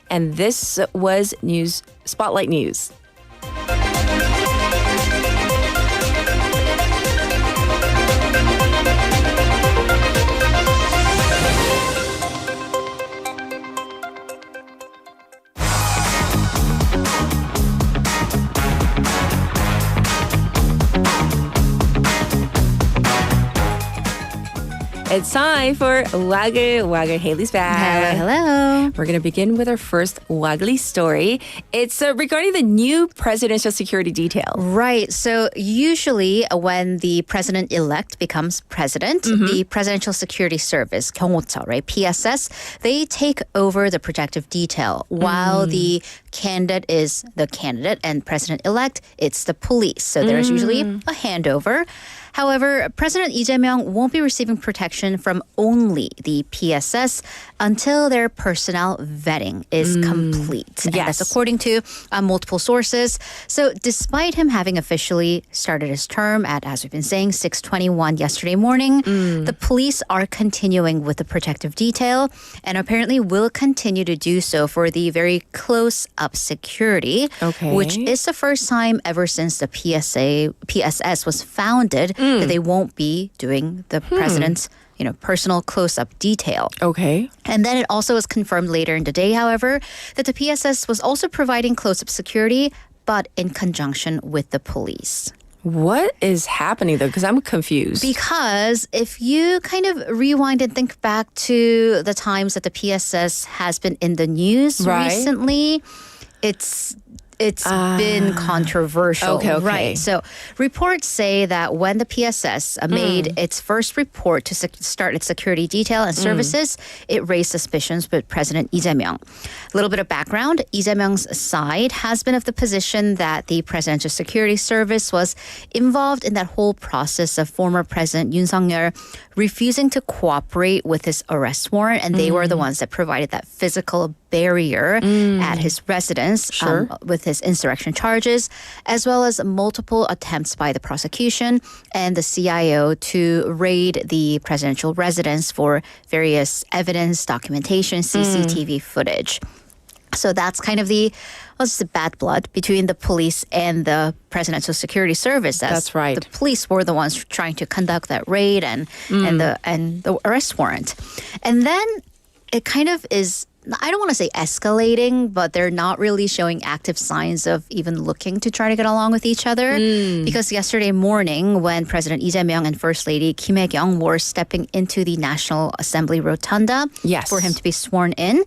And this was Spotlight News. It's time for Waggle Waggle. Haley's back. Hello. We're going to begin with our first Waggly story. It's regarding the new presidential security detail. Right. So usually when the president-elect becomes president, the Presidential Security Service, 경호처, right, PSS, they take over the protective detail while the candidate is the candidate and president-elect, it's the police. So there's usually a handover. However, President Lee Jae-myung won't be receiving protection from only the PSS until their personnel vetting is complete. And that's according to multiple sources. So despite him having officially started his term at, as we've been saying, 6:21 yesterday morning, the police are continuing with the protective detail and apparently will continue to do so for the very close-up security, which is the first time ever since the PSS was founded that they won't be doing the president's personal close-up detail. And then it also was confirmed later in the day, however, that the PSS was also providing close-up security, but in conjunction with the police. What is happening, though? Because I'm confused. Because if you kind of rewind and think back to the times that the PSS has been in the news recently, it's been controversial. Right. So reports say that when the PSS made its first report to start its security detail and services, it raised suspicions with President Lee Jae-myung. A little bit of background. Lee Jae-myung's side has been of the position that the Presidential Security Service was involved in that whole process of former President Yoon Suk-yeol refusing to cooperate with his arrest warrant, and they were the ones that provided that physical barrier at his residence with his insurrection charges, as well as multiple attempts by the prosecution and the CIO to raid the presidential residence for various evidence, documentation, CCTV footage. So that's kind of the bad blood between the police and the Presidential Security Service. That's right. The police were the ones trying to conduct that raid and the arrest warrant. And then it kind of is, I don't want to say escalating, but they're not really showing active signs of even looking to try to get along with each other. Because yesterday morning, when President Lee Jae-myung and First Lady Kim Hae-kyung were stepping into the National Assembly rotunda for him to be sworn in,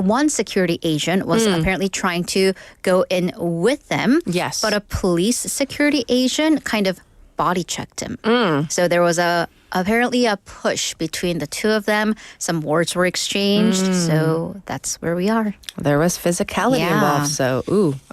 one security agent was apparently trying to go in with them. But a police security agent kind of body checked him. So there was a apparently a push between the two of them. Some words were exchanged, so that's where we are. There was physicality involved, so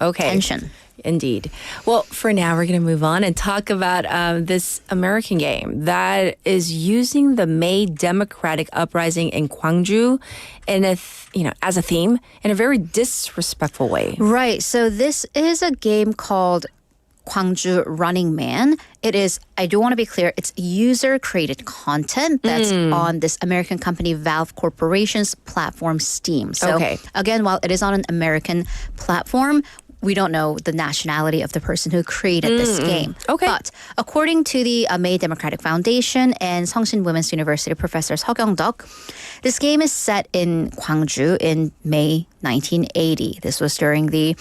okay. Tension. Indeed. Well, for now, we're going to move on and talk about this American game that is using the May Democratic Uprising in Gwangju as a theme in a very disrespectful way. Right. So this is a game called Gwangju Running Man. It is, I do want to be clear, it's user-created content that's on this American company Valve Corporation's platform Steam. So again, while it is on an American platform, we don't know the nationality of the person who created this game. Okay. But according to the May Democratic Foundation and Seongshin Women's University professors Heo Kyung-duk, this game is set in Gwangju in May 1980. This was during the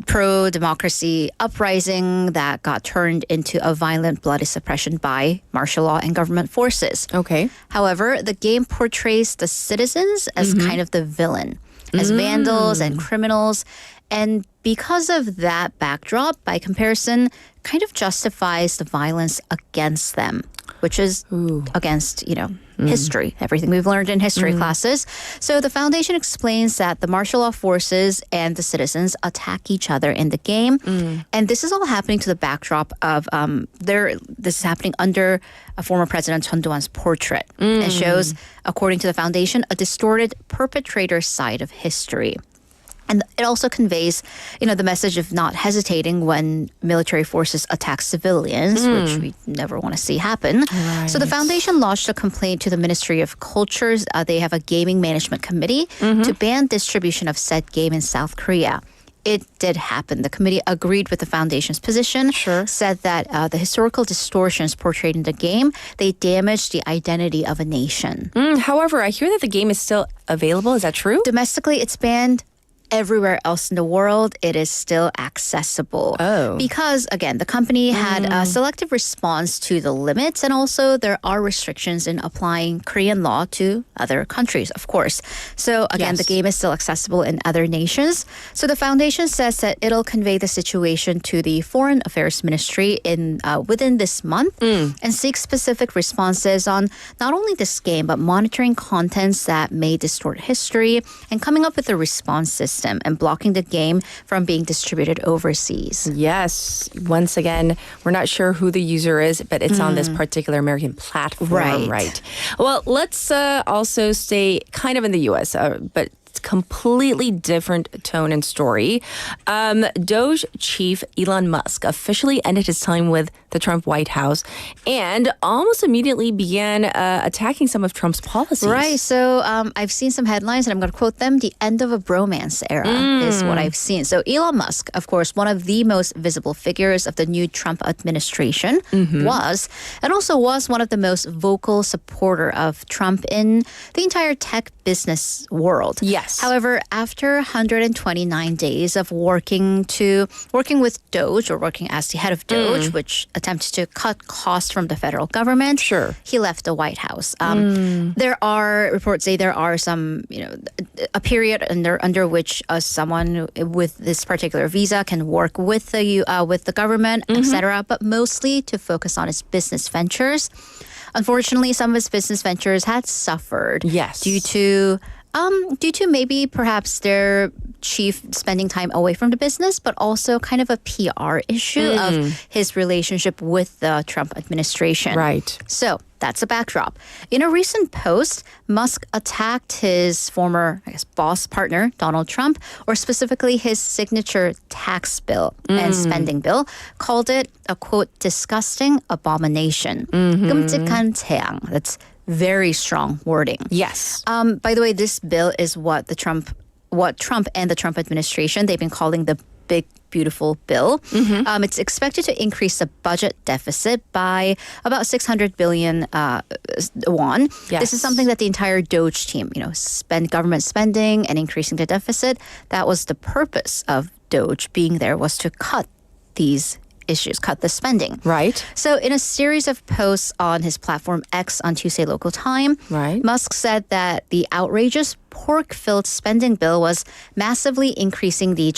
pro-democracy uprising that got turned into a violent, bloody suppression by martial law and government forces. Okay. However, the game portrays the citizens as kind of the villain, as vandals and criminals. And because of that backdrop, by comparison, kind of justifies the violence against them, which is against, history, everything we've learned in history classes. So the foundation explains that the martial law forces and the citizens attack each other in the game. And this is all happening to the backdrop of this is happening under a former President Chun Doo-hwan's portrait. It shows, according to the foundation, a distorted perpetrator's side of history. And it also conveys, the message of not hesitating when military forces attack civilians, which we never want to see happen. Right. So the foundation lodged a complaint to the Ministry of Cultures. They have a gaming management committee to ban distribution of said game in South Korea. It did happen. The committee agreed with the foundation's position, said that the historical distortions portrayed in the game, they damaged the identity of a nation. However, I hear that the game is still available. Is that true? Domestically, it's banned. Everywhere else in the world, it is still accessible. Because, again, the company had a selective response to the limits, and also there are restrictions in applying Korean law to other countries, of course. So, again, the game is still accessible in other nations. So the foundation says that it'll convey the situation to the Foreign Affairs Ministry within this month and seek specific responses on not only this game, but monitoring contents that may distort history and coming up with a response system and blocking the game from being distributed overseas. Yes. Once again, we're not sure who the user is, but it's on this particular American platform. Right. Well, let's also stay kind of in the U.S., but completely different tone and story. Doge chief Elon Musk officially ended his time with the Trump White House and almost immediately began attacking some of Trump's policies. Right. So I've seen some headlines, and I'm going to quote them. The end of a bromance era is what I've seen. So Elon Musk, of course, one of the most visible figures of the new Trump administration, was one of the most vocal supporter of Trump in the entire tech business world. Yes. However, after 129 days of working with Doge, or working as the head of Doge, which attempts to cut costs from the federal government, he left the White House. There are reports say there are some, a period under which someone with this particular visa can work with the government, etc., but mostly to focus on his business ventures. Unfortunately, some of his business ventures had suffered due to maybe perhaps their chief spending time away from the business, but also kind of a PR issue of his relationship with the Trump administration. Right. So that's a backdrop. In a recent post, Musk attacked his former, boss partner, Donald Trump, or specifically his signature tax bill and spending bill, called it a, quote, disgusting abomination. 끔찍한 재앙. That's very strong wording. Yes. By the way, this bill is what Trump and the Trump administration, they've been calling the big, beautiful bill. It's expected to increase the budget deficit by about 600 billion won. Yes. This is something that the entire Doge team, government spending and increasing the deficit. That was the purpose of Doge being there, was to cut these issues, cut the spending. Right. So in a series of posts on his platform X on Tuesday local time, Musk said that the outrageous pork-filled spending bill was massively increasing the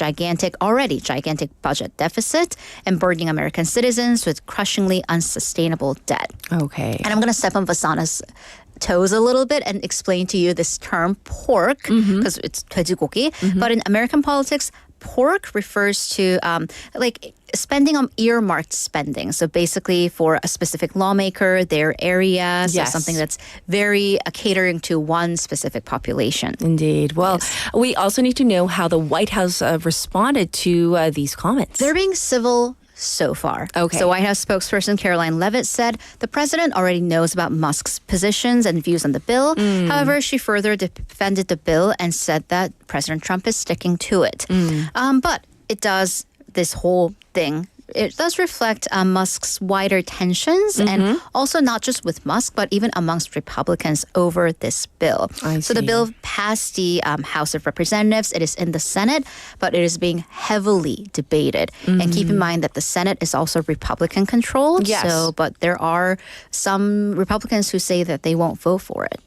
already gigantic budget deficit and burdening American citizens with crushingly unsustainable debt. Okay. And I'm going to step on Vasana's toes a little bit and explain to you this term pork because it's 돼지고기. But in American politics, pork refers to spending on earmarked spending. So basically for a specific lawmaker, their area, so something that's very catering to one specific population. Indeed. Well, we also need to know how the White House responded to these comments. They're being civil so far. Okay. So White House spokesperson Caroline Leavitt said the president already knows about Musk's positions and views on the bill. However, she further defended the bill and said that President Trump is sticking to it. But it does this whole thing. It does reflect Musk's wider tensions and also not just with Musk, but even amongst Republicans over this bill. So the bill passed the House of Representatives. It is in the Senate, but it is being heavily debated. And keep in mind that the Senate is also Republican controlled. Yes. But there are some Republicans who say that they won't vote for it.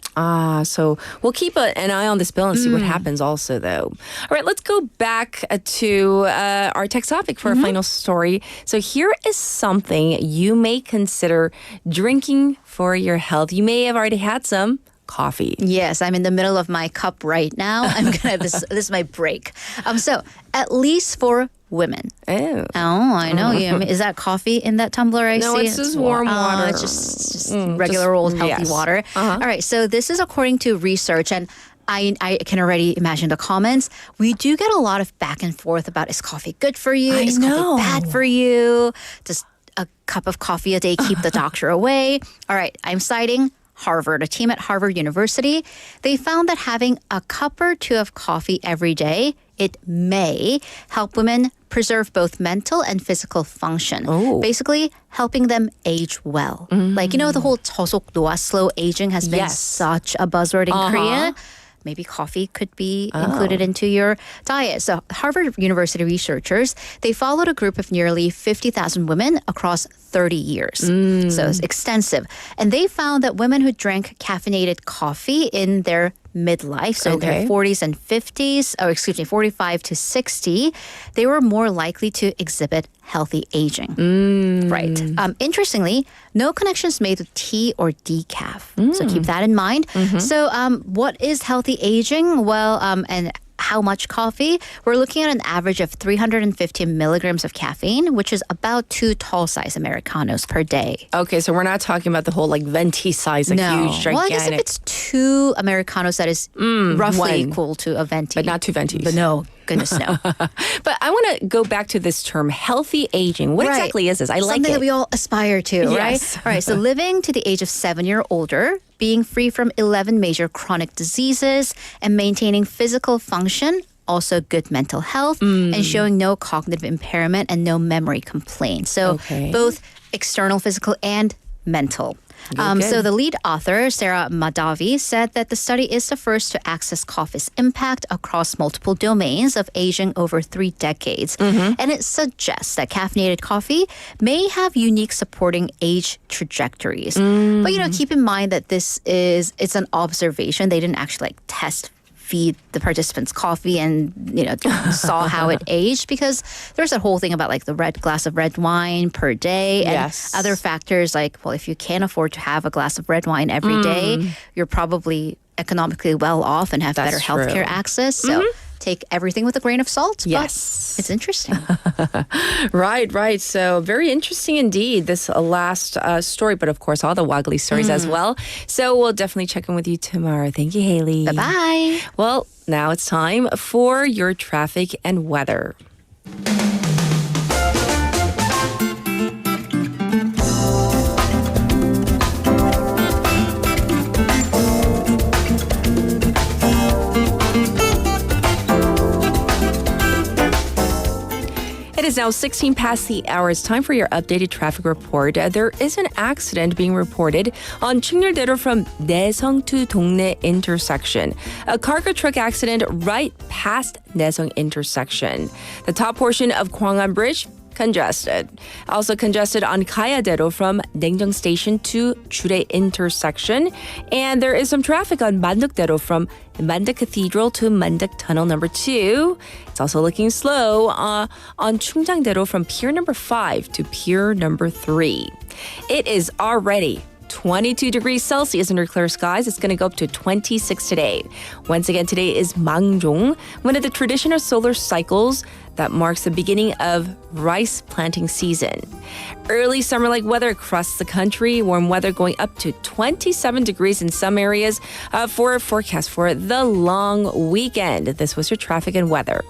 So we'll keep an eye on this bill and see what happens also, though. All right, let's go back to our text topic for our final story. So here is something you may consider drinking for your health. You may have already had some coffee. Yes, I'm in the middle of my cup right now. This is my break. So at least for women. Oh, I know. Is that coffee in that tumbler I see? No, it's just warm water. It's just regular old healthy water. All right, so this is according to research, and I can already imagine the comments. We do get a lot of back and forth about, is coffee good for you? Is coffee bad for you? Does a cup of coffee a day keep the doctor away? All right, I'm citing Harvard, a team at Harvard University. They found that having a cup or two of coffee every day, it may help women preserve both mental and physical function. Basically, helping them age well. Like, the whole 저속 노화, slow aging has been such a buzzword in Korea. Maybe coffee could be included into your diet. So Harvard University researchers, they followed a group of nearly 50,000 women across 30 years. So it's extensive. And they found that women who drank caffeinated coffee in their midlife, so in their 40s and 50s, 45 to 60, they were more likely to exhibit healthy aging. Right. Interestingly, no connections made with tea or decaf. So keep that in mind. So what is healthy aging? Well, and how much coffee? We're looking at an average of 350 milligrams of caffeine, which is about 2 tall-size Americanos per day. Okay, so we're not talking about the whole venti size, huge, gigantic. Well, I guess if it's 2 Americanos, that is roughly equal to a venti. But not 2 ventis. But no. Goodness, no. But I want to go back to this term, healthy aging. What exactly is this? I like Something it. that we all aspire to, Yes. right? All right, so living to the age of 7 or older, being free from 11 major chronic diseases, and maintaining physical function, also good mental health, and showing no cognitive impairment and no memory complaints. So both external, physical, and mental. So the lead author, Sarah Mahdavi, said that the study is the first to access coffee's impact across multiple domains of aging over 3 decades. And it suggests that caffeinated coffee may have unique supporting age trajectories. But, keep in mind that it's an observation. They didn't actually feed the participants coffee and saw how it aged, because there's a whole thing about the glass of red wine per day and other factors if you can't afford to have a glass of red wine every day, you're probably economically well off and have better healthcare access. So take everything with a grain of salt. Yes. But it's interesting. Right. So very interesting indeed, this last story, but of course all the waggly stories as well. So we'll definitely check in with you tomorrow. Thank you, Haley. Bye-bye. Well, now it's time for your traffic and weather. It is now 16 past the hour. It's time for your updated traffic report. There is an accident being reported on Chungyeoldae from Naesung to Dongnae intersection. A cargo truck accident right past Naesung intersection. The top portion of Gwangan Bridge congested. Also congested on Kayadero from Naengjeong Station to Jure intersection. And there is some traffic on Mandukdero from Manduk Cathedral to Manduk Tunnel number 2. It's also looking slow on Chungjangdero from Pier number 5 to Pier number 3. It is already 22 degrees Celsius under clear skies. It's going to go up to 26 today. Once again, today is Mangjong, one of the traditional solar cycles that marks the beginning of rice planting season. Early summer-like weather across the country, warm weather going up to 27 degrees in some areas for a forecast for the long weekend. This was your traffic and weather.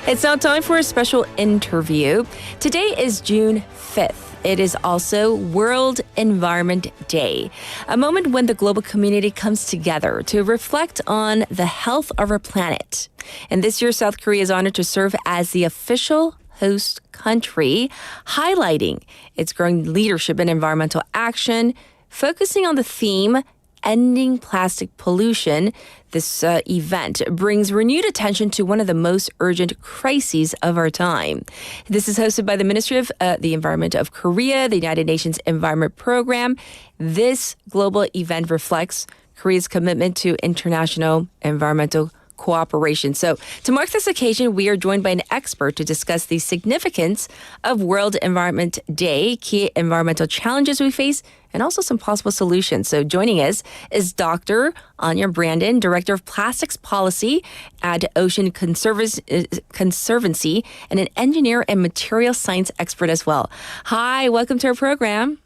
It's now time for a special interview. Today is June 5th. It is also World Environment Day, a moment when the global community comes together to reflect on the health of our planet. And this year, South Korea is honored to serve as the official host country, highlighting its growing leadership in environmental action, focusing on the theme Ending Plastic Pollution. This event brings renewed attention to one of the most urgent crises of our time. This is hosted by the Ministry of the Environment of Korea, the United Nations Environment Program. This global event reflects Korea's commitment to international environmental cooperation. So to mark this occasion, we are joined by an expert to discuss the significance of World Environment Day, key environmental challenges we face, and also some possible solutions. So joining us is Dr. Anja Brandon, Director of Plastics Policy at Ocean Conservancy, and an engineer and material science expert as well. Hi, welcome to our program.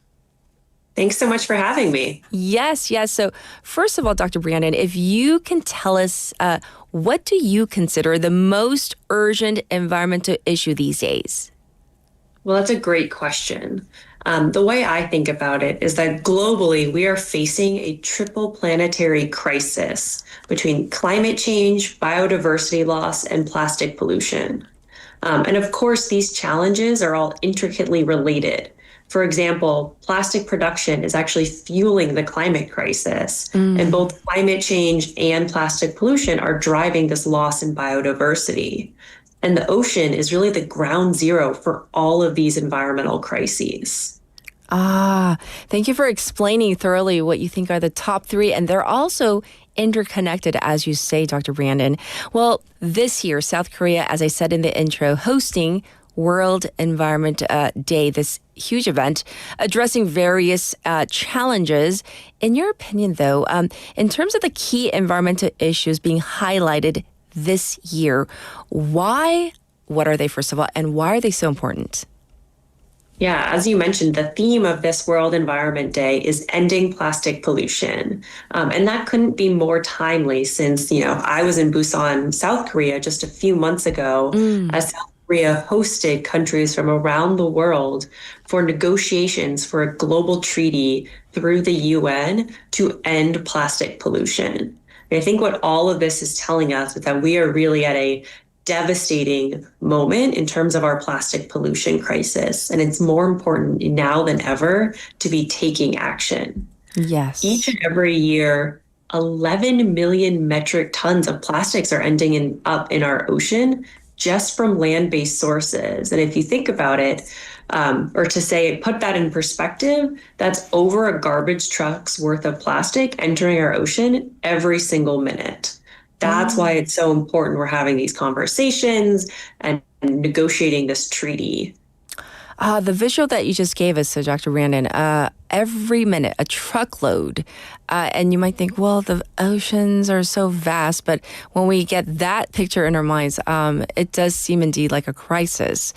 Thanks so much for having me. Yes. So first of all, Dr. Brandon, if you can tell us, what do you consider the most urgent environmental issue these days? Well, that's a great question. The way I think about it is that globally, we are facing a triple planetary crisis between climate change, biodiversity loss, and plastic pollution. And of course, these challenges are all intricately related. For example, plastic production is actually fueling the climate crisis, and both climate change and plastic pollution are driving this loss in biodiversity. And the ocean is really the ground zero for all of these environmental crises. Thank you for explaining thoroughly what you think are the top three, and they're also interconnected, as you say, Dr. Brandon. Well, this year, South Korea, as I said in the intro, hosting World Environment Day, this huge event addressing various challenges. In your opinion, though, in terms of the key environmental issues being highlighted this year, what are they, first of all, and why are they so important? Yeah, as you mentioned, the theme of this World Environment Day is ending plastic pollution. And that couldn't be more timely since, I was in Busan, South Korea just a few months ago as South Korea hosted countries from around the world for negotiations for a global treaty through the UN to end plastic pollution. And I think what all of this is telling us is that we are really at a devastating moment in terms of our plastic pollution crisis. And it's more important now than ever to be taking action. Yes. Each and every year, 11 million metric tons of plastics are ending up in our ocean just from land-based sources. And if you think about it, put that in perspective, that's over a garbage truck's worth of plastic entering our ocean every single minute. That's why it's so important we're having these conversations and negotiating this treaty. The visual that you just gave us, so Dr. Brandon, every minute, a truckload. And you might think, well, the oceans are so vast, but when we get that picture in our minds, it does seem indeed like a crisis.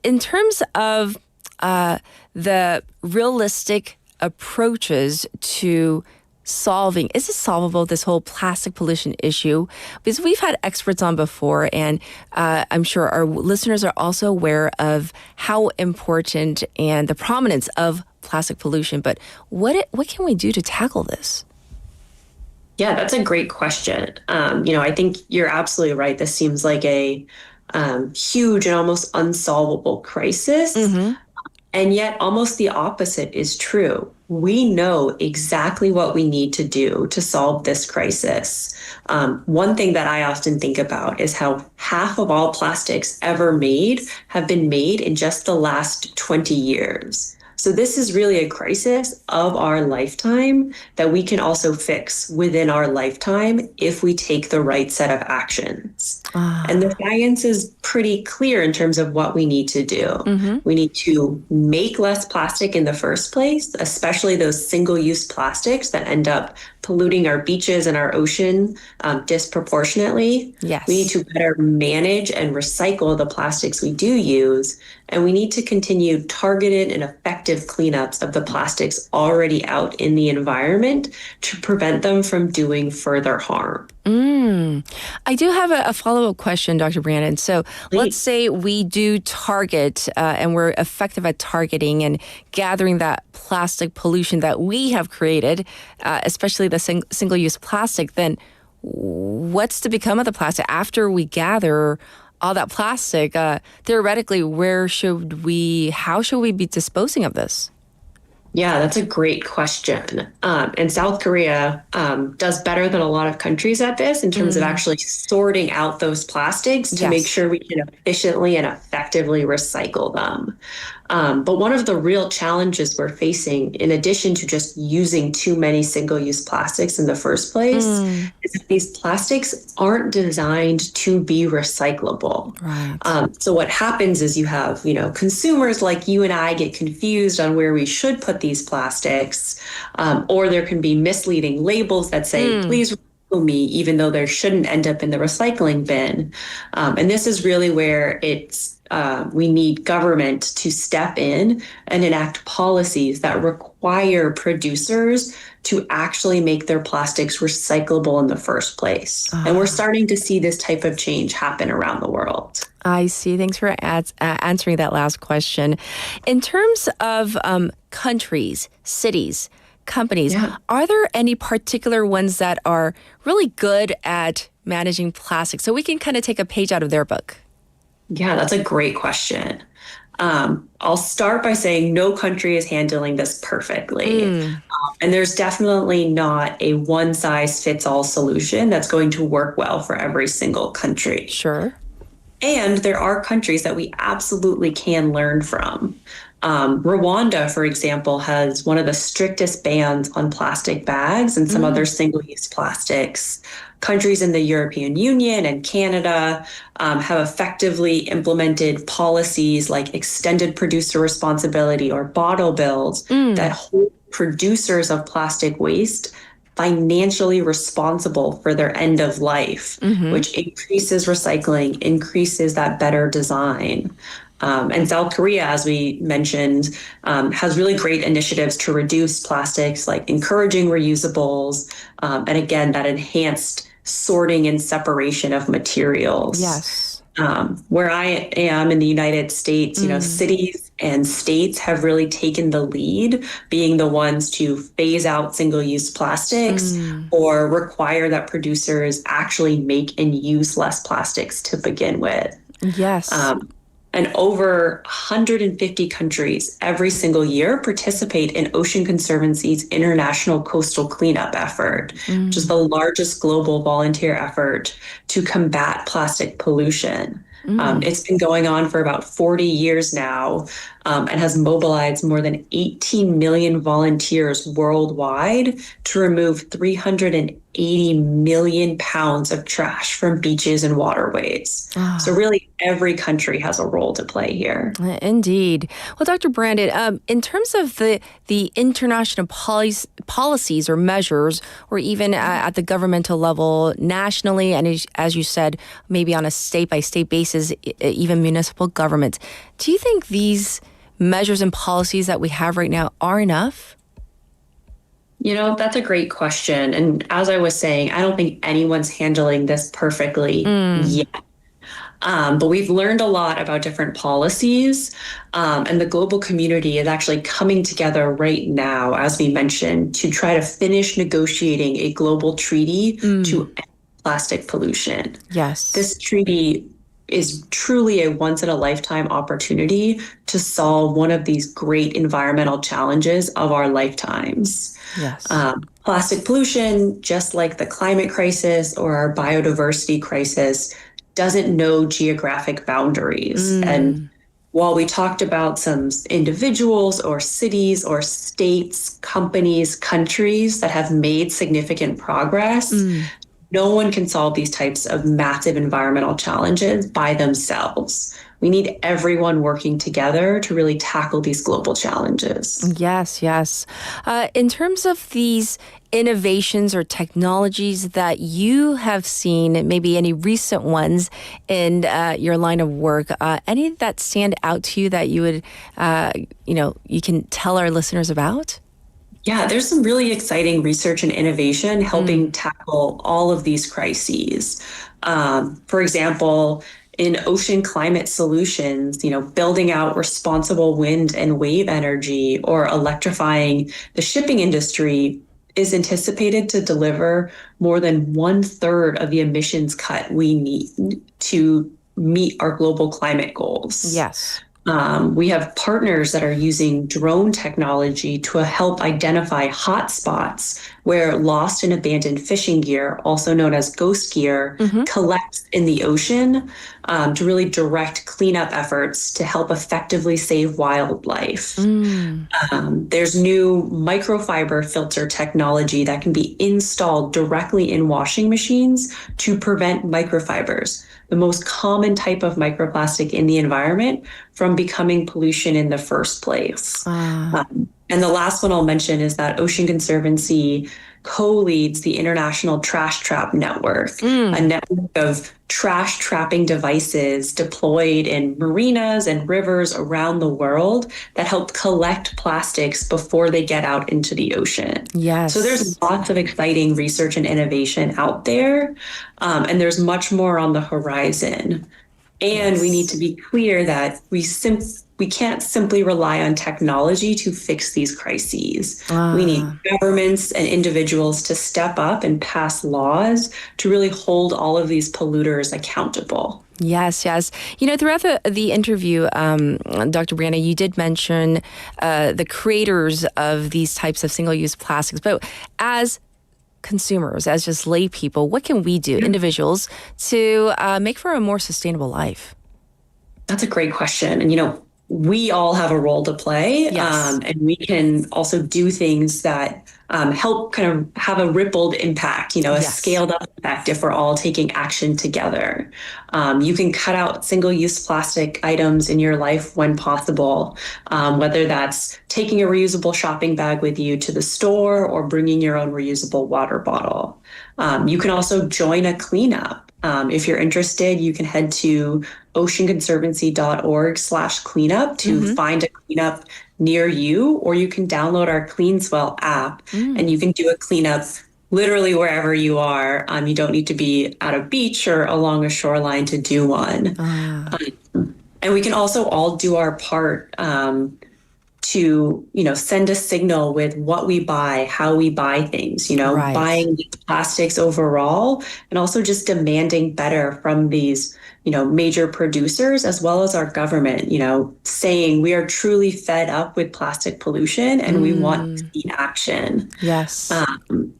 In terms of the realistic approaches to solving, is it solvable, this whole plastic pollution issue? Because we've had experts on before, and I'm sure our listeners are also aware of how important and the prominence of plastic pollution. But what can we do to tackle this? Yeah, that's a great question. I think you're absolutely right. This seems like a huge and almost unsolvable crisis. And yet almost the opposite is true. We know exactly what we need to do to solve this crisis. One thing that I often think about is how half of all plastics ever made have been made in just the last 20 years. So this is really a crisis of our lifetime that we can also fix within our lifetime if we take the right set of actions. And the science is pretty clear in terms of what we need to do. We need to make less plastic in the first place, especially those single-use plastics that end up polluting our beaches and our ocean disproportionately. Yes. We need to better manage and recycle the plastics we do use. And we need to continue targeted and effective cleanups of the plastics already out in the environment to prevent them from doing further harm. I do have a follow-up question, Dr. Brandon. So let's say we do target and we're effective at targeting and gathering that plastic pollution that we have created, especially the single-use plastic, then what's to become of the plastic after we gather all that plastic? Theoretically, how should we be disposing of this? Yeah, that's a great question. And South Korea does better than a lot of countries at this in terms of actually sorting out those plastics to make sure we can efficiently and effectively recycle them. But one of the real challenges we're facing, in addition to just using too many single-use plastics in the first place, is that these plastics aren't designed to be recyclable. Right. So what happens is you have, consumers like you and I get confused on where we should put these plastics, or there can be misleading labels that say, please recycle me, even though they shouldn't end up in the recycling bin. And this is really where we need government to step in and enact policies that require producers to actually make their plastics recyclable in the first place. And we're starting to see this type of change happen around the world. I see. Thanks for answering that last question. In terms of countries, cities, companies, are there any particular ones that are really good at managing plastic? So we can kind of take a page out of their book. Yeah, that's a great question. I'll start by saying no country is handling this perfectly. And there's definitely not a one-size-fits-all solution that's going to work well for every single country. Sure. And there are countries that we absolutely can learn from. Rwanda, for example, has one of the strictest bans on plastic bags and some other single-use plastics. Countries in the European Union and Canada have effectively implemented policies like extended producer responsibility or bottle bills that hold producers of plastic waste financially responsible for their end of life, which increases recycling, increases that better design. And South Korea, as we mentioned, has really great initiatives to reduce plastics, like encouraging reusables, and again, that enhanced sorting and separation of materials. Yes. Where I am in the United States, cities and states have really taken the lead, being the ones to phase out single-use plastics or require that producers actually make and use less plastics to begin with. Yes. And over 150 countries every single year participate in Ocean Conservancy's International Coastal Cleanup effort, which is the largest global volunteer effort to combat plastic pollution. It's been going on for about 40 years now and has mobilized more than 18 million volunteers worldwide to remove 380 million pounds of trash from beaches and waterways. So really every country has a role to play here. Indeed. Well, Dr. Brandon, in terms of the international policies or measures, or even at the governmental level nationally, and as you said, maybe on a state-by-state basis, even municipal governments, do you think these measures and policies that we have right now are enough? That's a great question. And as I was saying, I don't think anyone's handling this perfectly yet. But we've learned a lot about different policies, and the global community is actually coming together right now, as we mentioned, to try to finish negotiating a global treaty to end plastic pollution. Yes. This treaty is truly a once-in-a-lifetime opportunity to solve one of these great environmental challenges of our lifetimes. Yes. Plastic pollution, just like the climate crisis or our biodiversity crisis, doesn't know geographic boundaries. And while we talked about some individuals or cities or states, companies, countries that have made significant progress, no one can solve these types of massive environmental challenges by themselves. We need everyone working together to really tackle these global challenges. Yes, yes. In terms of these innovations or technologies that you have seen, maybe any recent ones in your line of work, any that stand out to you that you would, you can tell our listeners about? Yeah, there's some really exciting research and innovation helping tackle all of these crises. For example, in ocean climate solutions, building out responsible wind and wave energy or electrifying the shipping industry is anticipated to deliver more than 1/3 of the emissions cut we need to meet our global climate goals. Yes. We have partners that are using drone technology to help identify hotspots where lost and abandoned fishing gear, also known as ghost gear, collects in the ocean to really direct cleanup efforts to help effectively save wildlife. There's new microfiber filter technology that can be installed directly in washing machines to prevent microfibers, the most common type of microplastic in the environment, from becoming pollution in the first place. And the last one I'll mention is that Ocean Conservancy co-leads the International Trash Trap Network, a network of trash trapping devices deployed in marinas and rivers around the world that help collect plastics before they get out into the ocean. Yes. So there's lots of exciting research and innovation out there, and there's much more on the horizon. And we need to be clear that we can't simply rely on technology to fix these crises. We need governments and individuals to step up and pass laws to really hold all of these polluters accountable. Yes, yes. Throughout the interview, Dr. Brianna, you did mention the creators of these types of single-use plastics. But as consumers, as just lay people, what can we do, individuals, to make for a more sustainable life? That's a great question. And, we all have a role to play, and we can also do things that help kind of have a rippled impact, a scaled up impact if we're all taking action together. You can cut out single-use plastic items in your life when possible, whether that's taking a reusable shopping bag with you to the store or bringing your own reusable water bottle. You can also join a cleanup. If you're interested, you can head to oceanconservancy.org/cleanup to find a cleanup near you, or you can download our CleanSwell app and you can do a cleanup literally wherever you are. You don't need to be at a beach or along a shoreline to do one. And we can also all do our part to, send a signal with what we buy, how we buy things, buying plastics overall, and also just demanding better from these, major producers as well as our government, saying we are truly fed up with plastic pollution and we want to see action. Yes.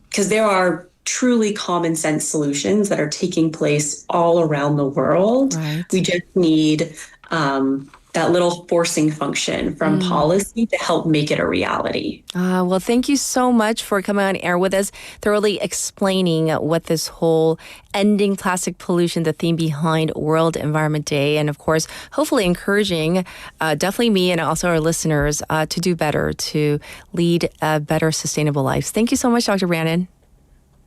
Because there are truly common sense solutions that are taking place all around the world. Right. We just need that little forcing function from policy to help make it a reality. Well, thank you so much for coming on air with us, thoroughly explaining what this whole ending plastic pollution, the theme behind World Environment Day, and of course, hopefully encouraging definitely me and also our listeners to do better, to lead better sustainable lives. Thank you so much, Dr. Brandon.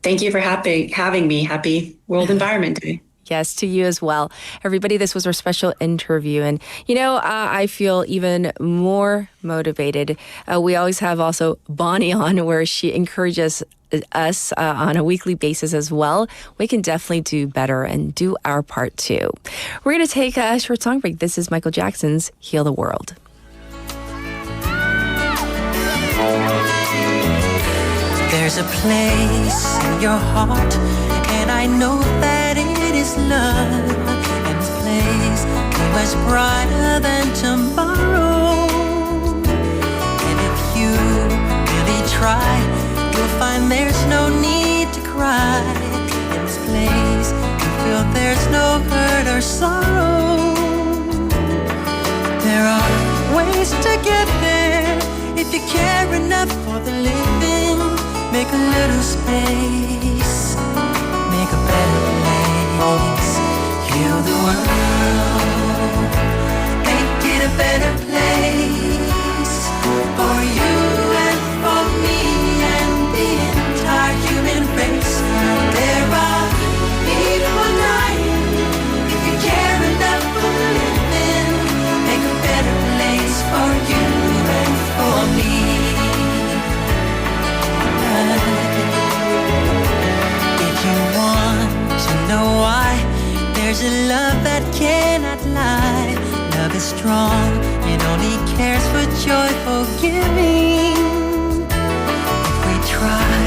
Thank you for having me. Happy World Environment Day. Yes, to you as well. Everybody, this was our special interview. And, I feel even more motivated. We always have also Bonnie on, where she encourages us on a weekly basis as well. We can definitely do better and do our part too. We're going to take a short song break. This is Michael Jackson's Heal the World. There's a place in your heart, and I know that it is love, and this place your sorrow. There are ways to get there if you care enough for the living. Make a little space, make a better place. Heal the world, make it a better place for you and for me and the entire human race. There are people dying. If you care enough for the living, make a better place for you and for me. If you want to know why, there's a love that cannot lie. Love is strong, it only cares for joyful giving. If we try,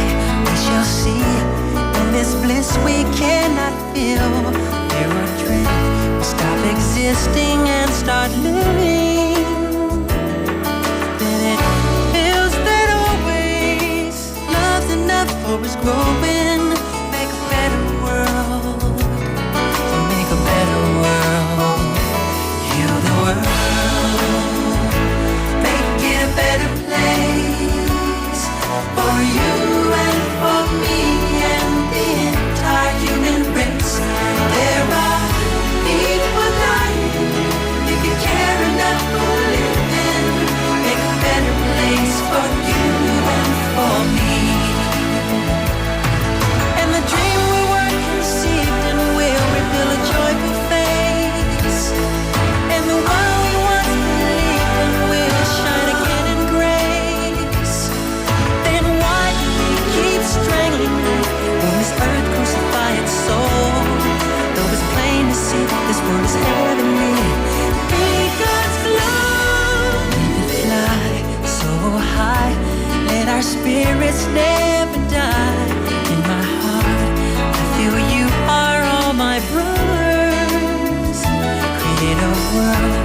we shall see. In this bliss we cannot feel. Fear or dread, we stop existing and start living. Then it feels that always love's enough for us growing. Make a better world, to make a better world. Heal the world, make it a better place for you and for me and the entire human race. There are people dying. If you care enough for living, make a better place for you and for me. And the dream we were conceived in will reveal a joyful face. And the one we once believed in will shine again in grace. Then why do we keep strangling life when this earth crucify its soul? Though it's plain to see this world is heavenly. Be God's love. We can fly so high, let our spirits never die. In my heart, I feel you are all my brothers. Create a world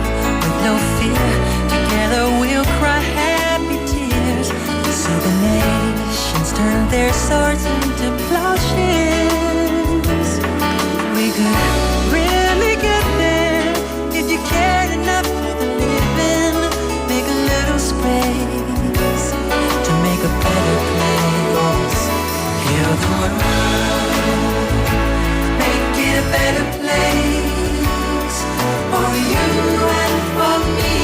with no fear. Together we'll cry happy tears. So the nations turn their swords into plowshares. We could really get there if you cared enough for the living. Make a little space to make a better place. Heal the world, make it a better place for you and for me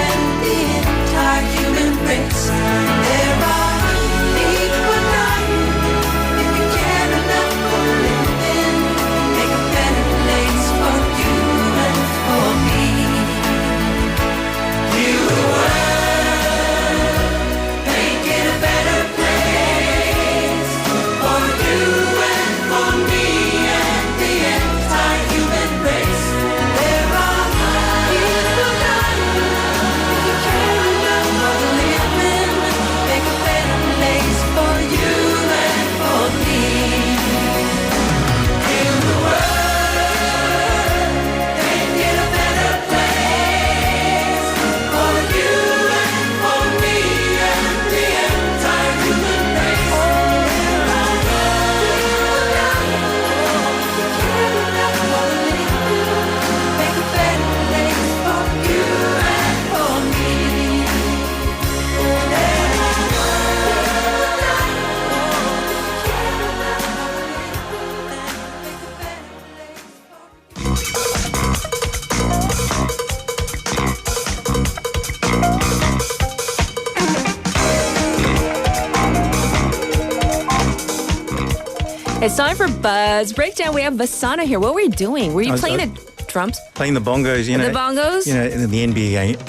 and the entire human race. There are people dying. If you care enough for living, make a better place for you and for me. Heal the world, make it a better place for you and for me and the entire human race. There are people dying. If you care enough for living, make a better place for you and for me. Heal the world, make it a better place for you and for me and the entire human race. There are people dying. If you care enough for living, make a better place for you and for me. There are people dying. If you care enough for living, make a better place for It's time for Buzz Breakdown. We have Vasana here. What were you doing? Were you playing the drums? Playing the bongos, you know. The bongos? You know, in the NBA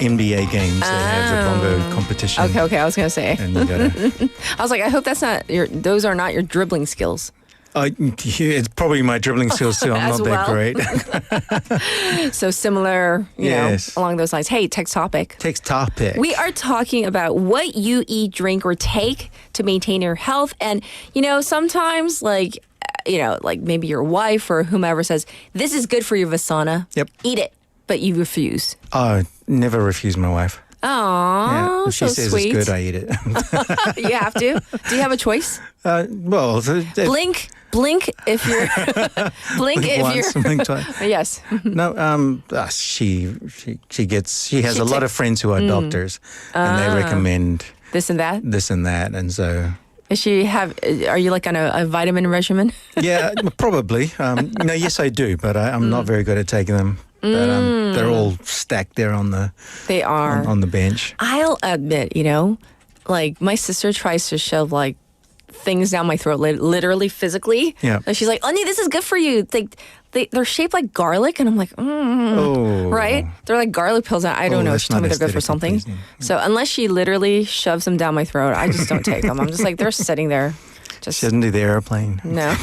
games, they have the bongo competition. Okay, I was going to say. And you gotta, I was like, I hope those are not your dribbling skills. it's probably my dribbling skills too. I'm As not well. that great. So similar, you know, along those lines. Hey, text topic. Text topic. We are talking about what you eat, drink, or take to maintain your health. And, you know, sometimes like maybe your wife or whomever says, this is good for you, Vasana. Yep. Eat it. But you refuse. Oh, never refuse my wife. Aww, If she so says sweet. it's good, I eat it. You have to. Do you have a choice? Well, Blink if you're blink if once, you're blink twice. Yes. No, she has a lot of friends who are doctors, and they recommend this and that, and so. Are you like on a vitamin regimen? Yeah, probably. Yes, I do, but I'm not very good at taking them. But they're all stacked there on the. They are on the bench. I'll admit, like my sister tries to shove like things down my throat, literally, physically. Yeah. And she's like, "Anja, this is good for you." They're shaped like garlic, and I'm like, right? They're like garlic pills. And I don't know. She told me they're good for something. So unless she literally shoves them down my throat, I just don't take them. I'm just like, they're sitting there. Just shouldn't do the airplane. No.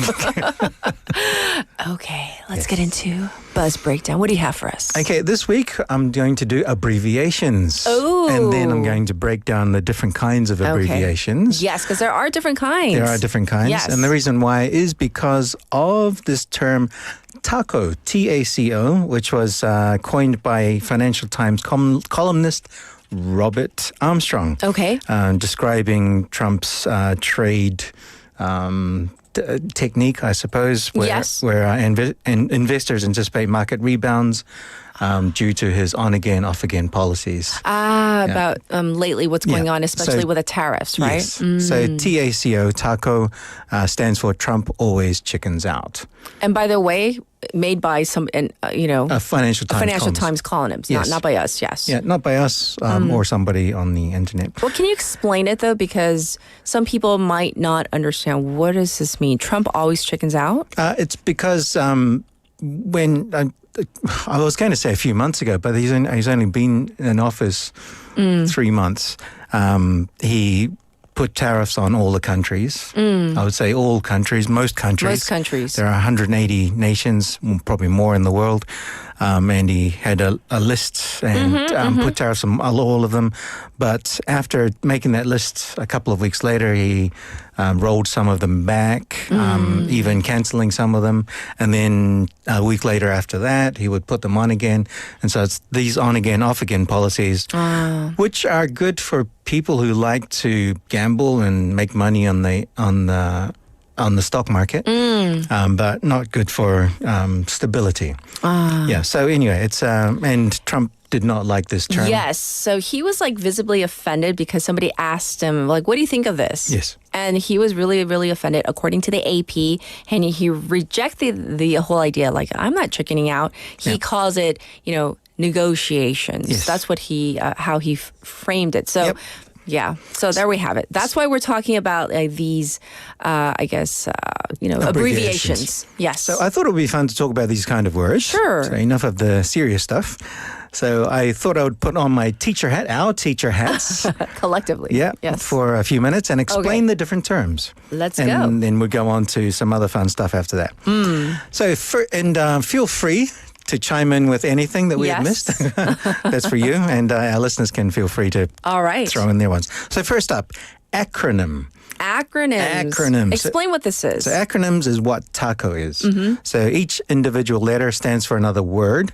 Okay, let's get into Buzz Breakdown. What do you have for us? Okay, this week I'm going to do abbreviations. Oh. And then I'm going to break down the different kinds of abbreviations. Okay. Yes, because there are different kinds. There are different kinds. Yes. And the reason why is because of this term TACO, T-A-C-O, which was coined by Financial Times columnist Robert Armstrong. Okay. Describing Trump's trade technique, I suppose, where investors anticipate market rebounds due to his on-again, off-again policies. About lately what's going on, especially with the tariffs, right? Yes. So TACO, TACO, stands for Trump always chickens out. And by the way, made by some, a Financial Times columnist, yes. not by us, yes. Yeah, not by us or somebody on the internet. Well, can you explain it, though? Because some people might not understand. What does this mean? Trump always chickens out? It's because when... I was going to say a few months ago, but he's only been in office 3 months. He put tariffs on all the countries. I would say all countries, most countries. There are 180 nations, probably more in the world. And he had a list and put tariffs on all of them. But after making that list a couple of weeks later, he rolled some of them back, even cancelling some of them. And then a week later after that, he would put them on again. And so it's these on-again, off-again policies, which are good for people who like to gamble and make money on the stock market, but not good for stability. Yeah. So anyway, it's and Trump did not like this term. Yes. So he was like visibly offended because somebody asked him, like, "What do you think of this?" Yes. And he was really, really offended, according to the AP, and he rejected the whole idea. Like, I'm not chickening out. He calls it, negotiations. Yes. That's what how he framed it. So. Yep. Yeah. So there we have it. That's why we're talking about these, I guess, abbreviations. Yes. So I thought it would be fun to talk about these kind of words. Sure. So enough of the serious stuff. So I thought I would put on my teacher hat, our teacher hats. Collectively. Yeah. Yes. For a few minutes and explain the different terms. Let's go. And then we'll go on to some other fun stuff after that. So feel free to chime in with anything that we have missed. That's for you. And our listeners can feel free to throw in their ones. So first up, acronym. Acronyms. Explain what this is. So acronyms is what TACO is. So each individual letter stands for another word.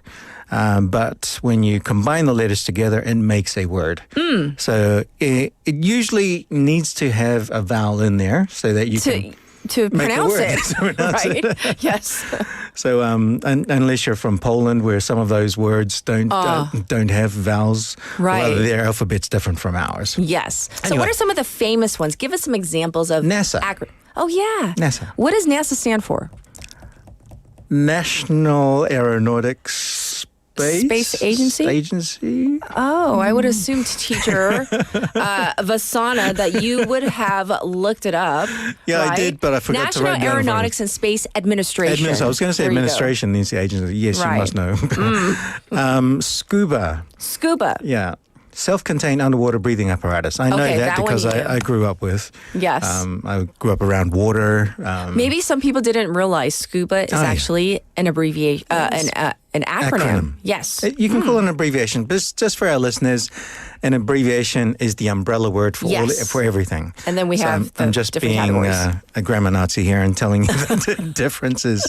But when you combine the letters together, it makes a word. So it usually needs to have a vowel in there so that you can... To pronounce it, right? Yes. So unless you're from Poland, where some of those words don't have vowels, right? Their alphabet's different from ours. Yes. Anyway. So what are some of the famous ones? Give us some examples of NASA. Oh yeah, NASA. What does NASA stand for? National Aeronautics Space Agency. Oh, I would assume, teacher Vasana, that you would have looked it up. Yeah, right? I did, but I forgot to write National Aeronautics and Space Administration. I was going to say administration means the agency. Yes, you must know. Scuba. Yeah. Self-contained underwater breathing apparatus. I know that because I grew up with. Yes. I grew up around water. Maybe some people didn't realize scuba is actually an abbreviation, an An acronym. Yes. You can call it an abbreviation, but just for our listeners, an abbreviation is the umbrella word for for everything. And then we have I'm just different being categories. a grammar Nazi here and telling you the differences.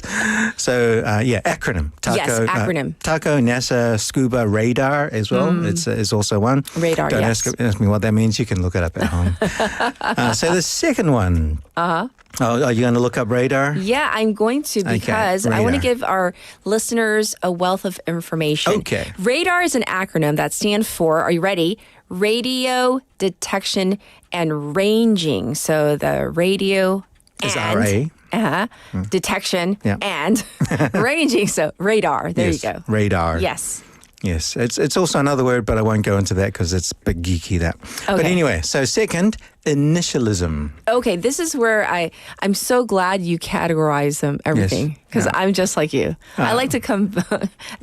So acronym. Taco, Yes, acronym. Taco, NASA, Scuba, Radar as well. It's also one. Radar, Don't yes. ask me what that means. You can look it up at home. So the second one. Oh, are you going to look up radar? Yeah, I'm going to because I want to radar. give our listeners a wealth of information. Okay. Radar is an acronym that stands for, are you ready? Radio Detection and Ranging. So the radio Is and RA. detection Yeah. and ranging. So radar. There Yes, you go. Radar. Yes. Yes, it's also another word, but I won't go into that because it's a bit geeky, that. But Okay. anyway, so second, initialism. Okay, this is where I'm so glad you categorize them, everything, because I'm just like you. I like to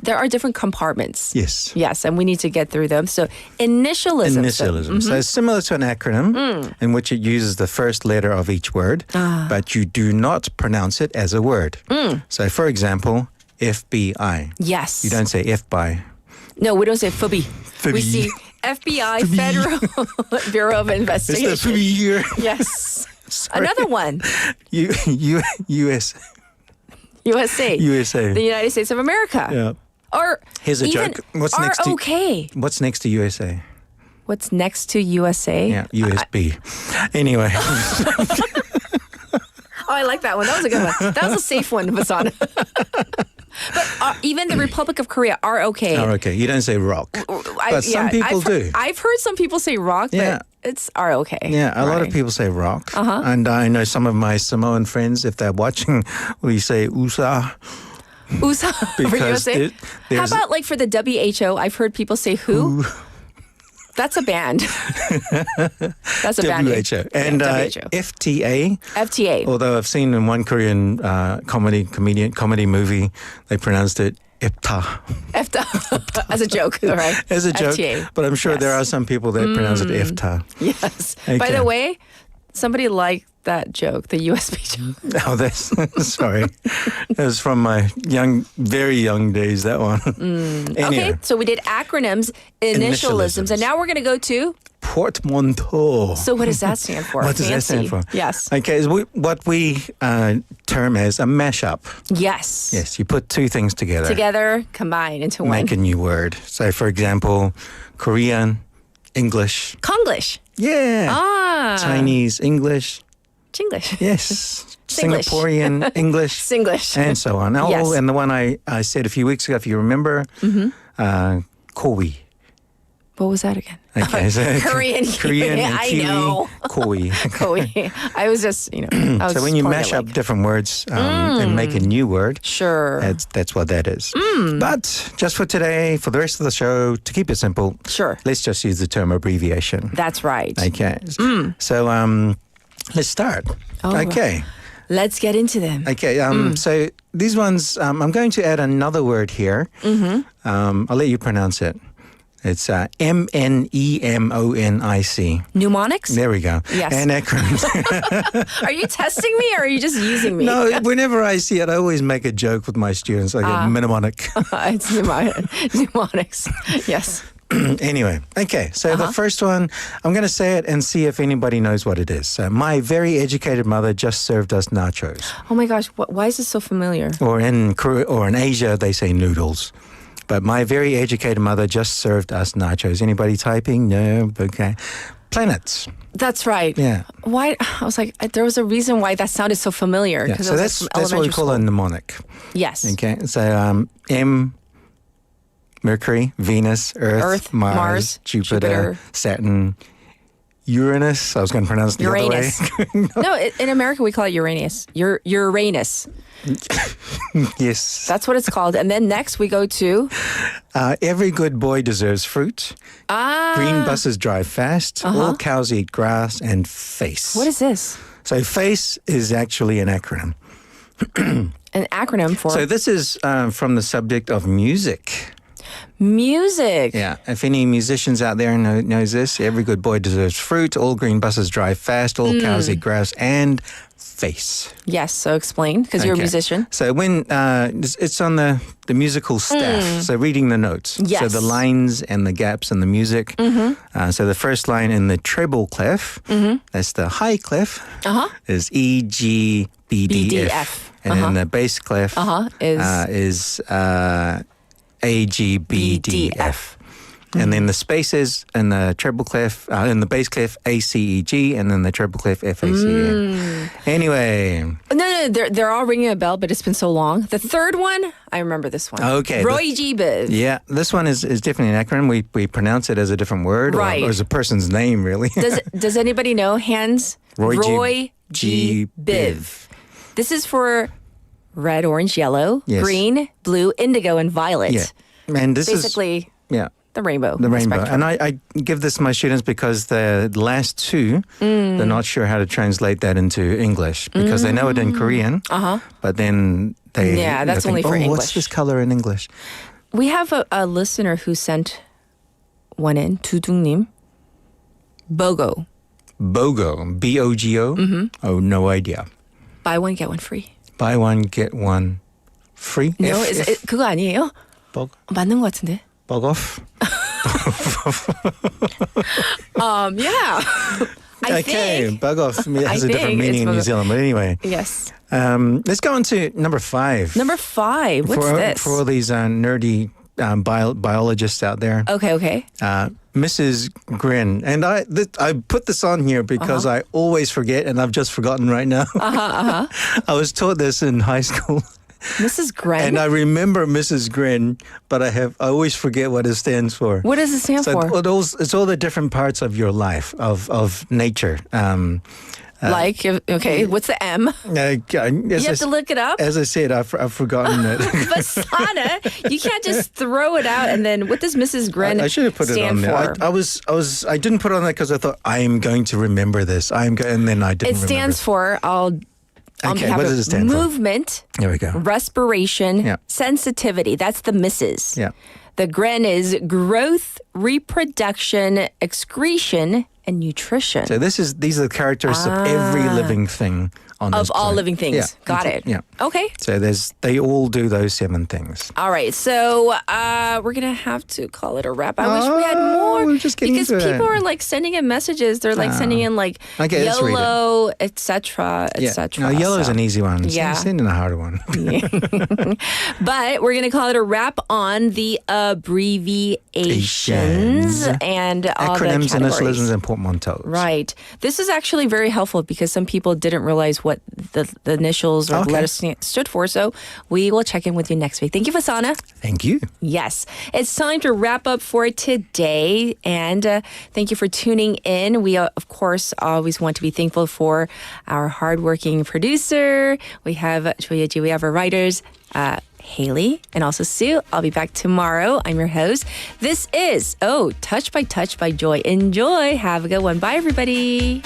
there are different compartments. Yes. Yes, and we need to get through them. So initialism. Initialism. So it's similar to an acronym in which it uses the first letter of each word, but you do not pronounce it as a word. So for example, FBI. Yes. You don't say FBI. No, we don't say FBI. We see FBI, Federal Bureau of Investigation. It's the FBI here. Yes. Sorry. Another one. US. USA. USA. The United States of America. Yeah. Or Here's a even joke. What's next to What's next to USA? What's next to USA? Yeah, USB. Anyway. Oh, I like that one. That was a good one. That was a safe one, Vasana. But even the Republic of Korea, ROK. ROK. You don't say rock. But some people do. I've heard some people say rock, Yeah. but it's ROK. Yeah, a lot of people say rock. And I know some of my Samoan friends, if they're watching, we say USA. USA. Because How about like for the WHO? I've heard people say who? That's a band. That's a band. WHO. And WHO. FTA. FTA. Although I've seen in one Korean comedy movie, they pronounced it EPTA. EFTA. As a joke, all right? As a joke. FTA. But I'm sure there are some people that pronounce it EFTA. Yes. Okay. By the way, somebody liked that joke, the USB joke. Oh, that's sorry. That was from my very young days, that one. Anyway. Okay, so we did acronyms, initialisms, and now we're going to go to Portmanteau. So what does that stand for? What does that stand for? Yes. Okay, is what we term as a mashup. Yes. Yes, you put two things together. Together, combine into one. Make a new word. So, for example, Korean, English. Konglish. Yeah. Chinese, English. Chinglish. Yes. Singlish. Singaporean, English. Singlish. And so on. Yes. And the one I said a few weeks ago, if you remember, Koi. What was that again? Okay, so Korean. and I Kiwi, know. Koi. Koi. I was just, I was So when you pulling mash it up like- different words and make a new word, Sure. that's what that is. But just for today, for the rest of the show, to keep it simple, Sure. let's just use the term abbreviation. That's right. Okay. So let's start. Oh, okay. Let's get into them. Okay. So these ones, I'm going to add another word here. I'll let you pronounce it. It's MNEMONIC. Mnemonics? There we go. Yes. And acronyms. Are you testing me or are you just using me? No, whenever I see it, I always make a joke with my students. I go, mnemonic. It's mnemonics. Yes. Anyway, okay. So the first one, I'm going to say it and see if anybody knows what it is. So my very educated mother just served us nachos. Oh my gosh, why is this so familiar? Or in Korea, or in Asia, they say noodles. But my very educated mother just served us nachos. Anybody typing? No? Okay. Planets. That's right. Yeah. Why? I was like, there was a reason why that sounded so familiar. Yeah. 'cause So it was that's from what we elementary call a school. mnemonic. Yes. Okay. So M, Mercury, Venus, Earth, Mars, Jupiter, Saturn, Uranus. I was going to pronounce it the Uranus. other way. No, in America we call it Uranus. Uranus. Yes. That's what it's called. And then next we go to Every good boy deserves fruit. Green buses drive fast. All cows eat grass. And face. What is this? So face is actually an acronym. An acronym for So this is from the subject of music. Music. Yeah, if any musicians out there knows this, every good boy deserves fruit. All green buses drive fast. All cows eat grass and face. Yes, so explain, because you're a musician. So when it's on the musical staff, so reading the notes. Yes. So the lines and the gaps in the music. So the first line in the treble clef, that's the high clef, is E, G, B, D, F. And then the bass clef is A, G, B, D, F. And then the spaces in the treble clef, in the bass clef, A, C, E, G, and then the treble clef, F, A, C, E. Anyway. No, they're all ringing a bell, but it's been so long. The third one, I remember this one. Okay. Roy G. Biv. Yeah, this one is definitely an acronym. We pronounce it as a different word, Right. or as a person's name, really. Does anybody know Hans? Roy G. Biv. This is for red, orange, yellow, Yes. green, blue, indigo, and violet. Yeah. And this Basically, is the rainbow. the rainbow. spectrum. And I give this to my students because the last two, they're not sure how to translate that into English because they know it in Korean, but then they that's think, only for What's English." this color in English? We have a listener who sent one in, 두둥님. BOGO. BOGO, B-O-G-O? Oh, no idea. Buy one, get one free. Buy one, get one free? No, 그거 아니에요? Bog? 맞는 것 같은데. Bog off? Yeah. I Okay, think. bug off has a think different meaning it's in New bug- Zealand, but anyway. Yes. Let's go on to number 5. Number 5. What's for, this? For all these nerdy biologists out there. Okay. Mrs. Grin. And I put this on here because I always forget, and I've just forgotten right now. I was taught this in high school. Mrs. Grin? And I remember Mrs. Grin, but I always forget what it stands for. What does it stand for? It's all the different parts of your life, of nature. What's the M? You have to look it up? As I said, I've forgotten it. Vasana, you can't just throw it out and then what does Mrs. Grin I should have put it on there. I didn't put it on there because I thought I am going to remember this. And then I didn't. It stands for Okay, what does it stand for? Movement. There we go. Respiration. Sensitivity. That's the Mrs. Yeah. The Grin is growth, reproduction, excretion, and nutrition. So these are the characteristics of every living thing on this Of all planet. living things. Yeah. Got it. Yeah. Okay. So they all do those 7 things. All right, so we're gonna have to call it a wrap. I wish we had more we're just getting because into people it. are like sending in messages. They're like sending in like Okay, let's read it. yellow, etc., etc. No, yellow is an easy one. Yeah. Send in a harder one. But we're gonna call it a wrap on the abbreviations and all Acronyms, the categories. initialisms, and portmanteaus. Right. This is actually very helpful because some people didn't realize what the initials or letters stood for. So we will check in with you next week. Thank you, Vasana. Thank you. Yes. It's time to wrap up for today. And thank you for tuning in. We, of course, always want to be thankful for our hardworking producer. We have Joyeji. We have our writers, Haley, and also Sue. I'll be back tomorrow. I'm your host. This is, Touch by Touch by Joy. Enjoy. Have a good one. Bye, everybody.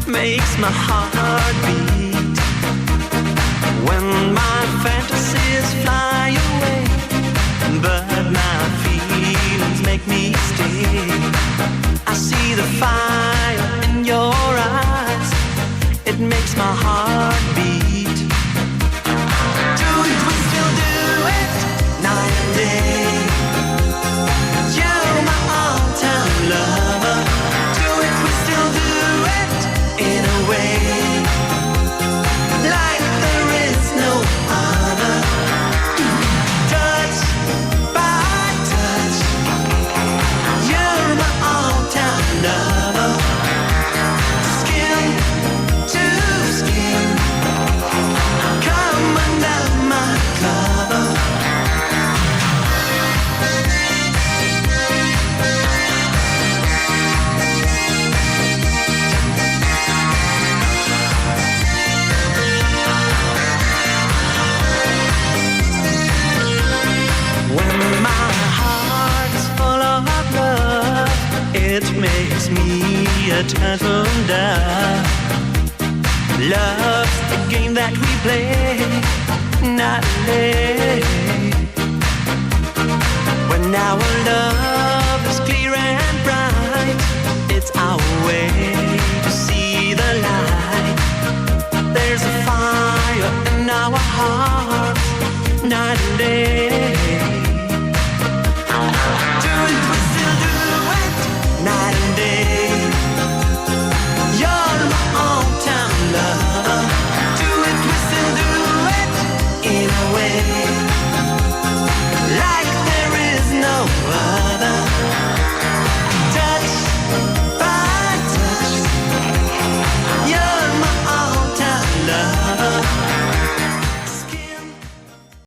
Makes my heart beat. When my fantasies fly away, but my feelings make me stay. I see the fire in your eyes, it makes my heart beat. Do it, we still do it, night and day. You're my all-time lover. Do it, we still do it, in a way, like there is no other. Touch by touch, you're my all-time lover. Skin to skin, come under my cover. When my heart is full of love, it makes me a turtle dove. Love's the game that we play, not play. When our love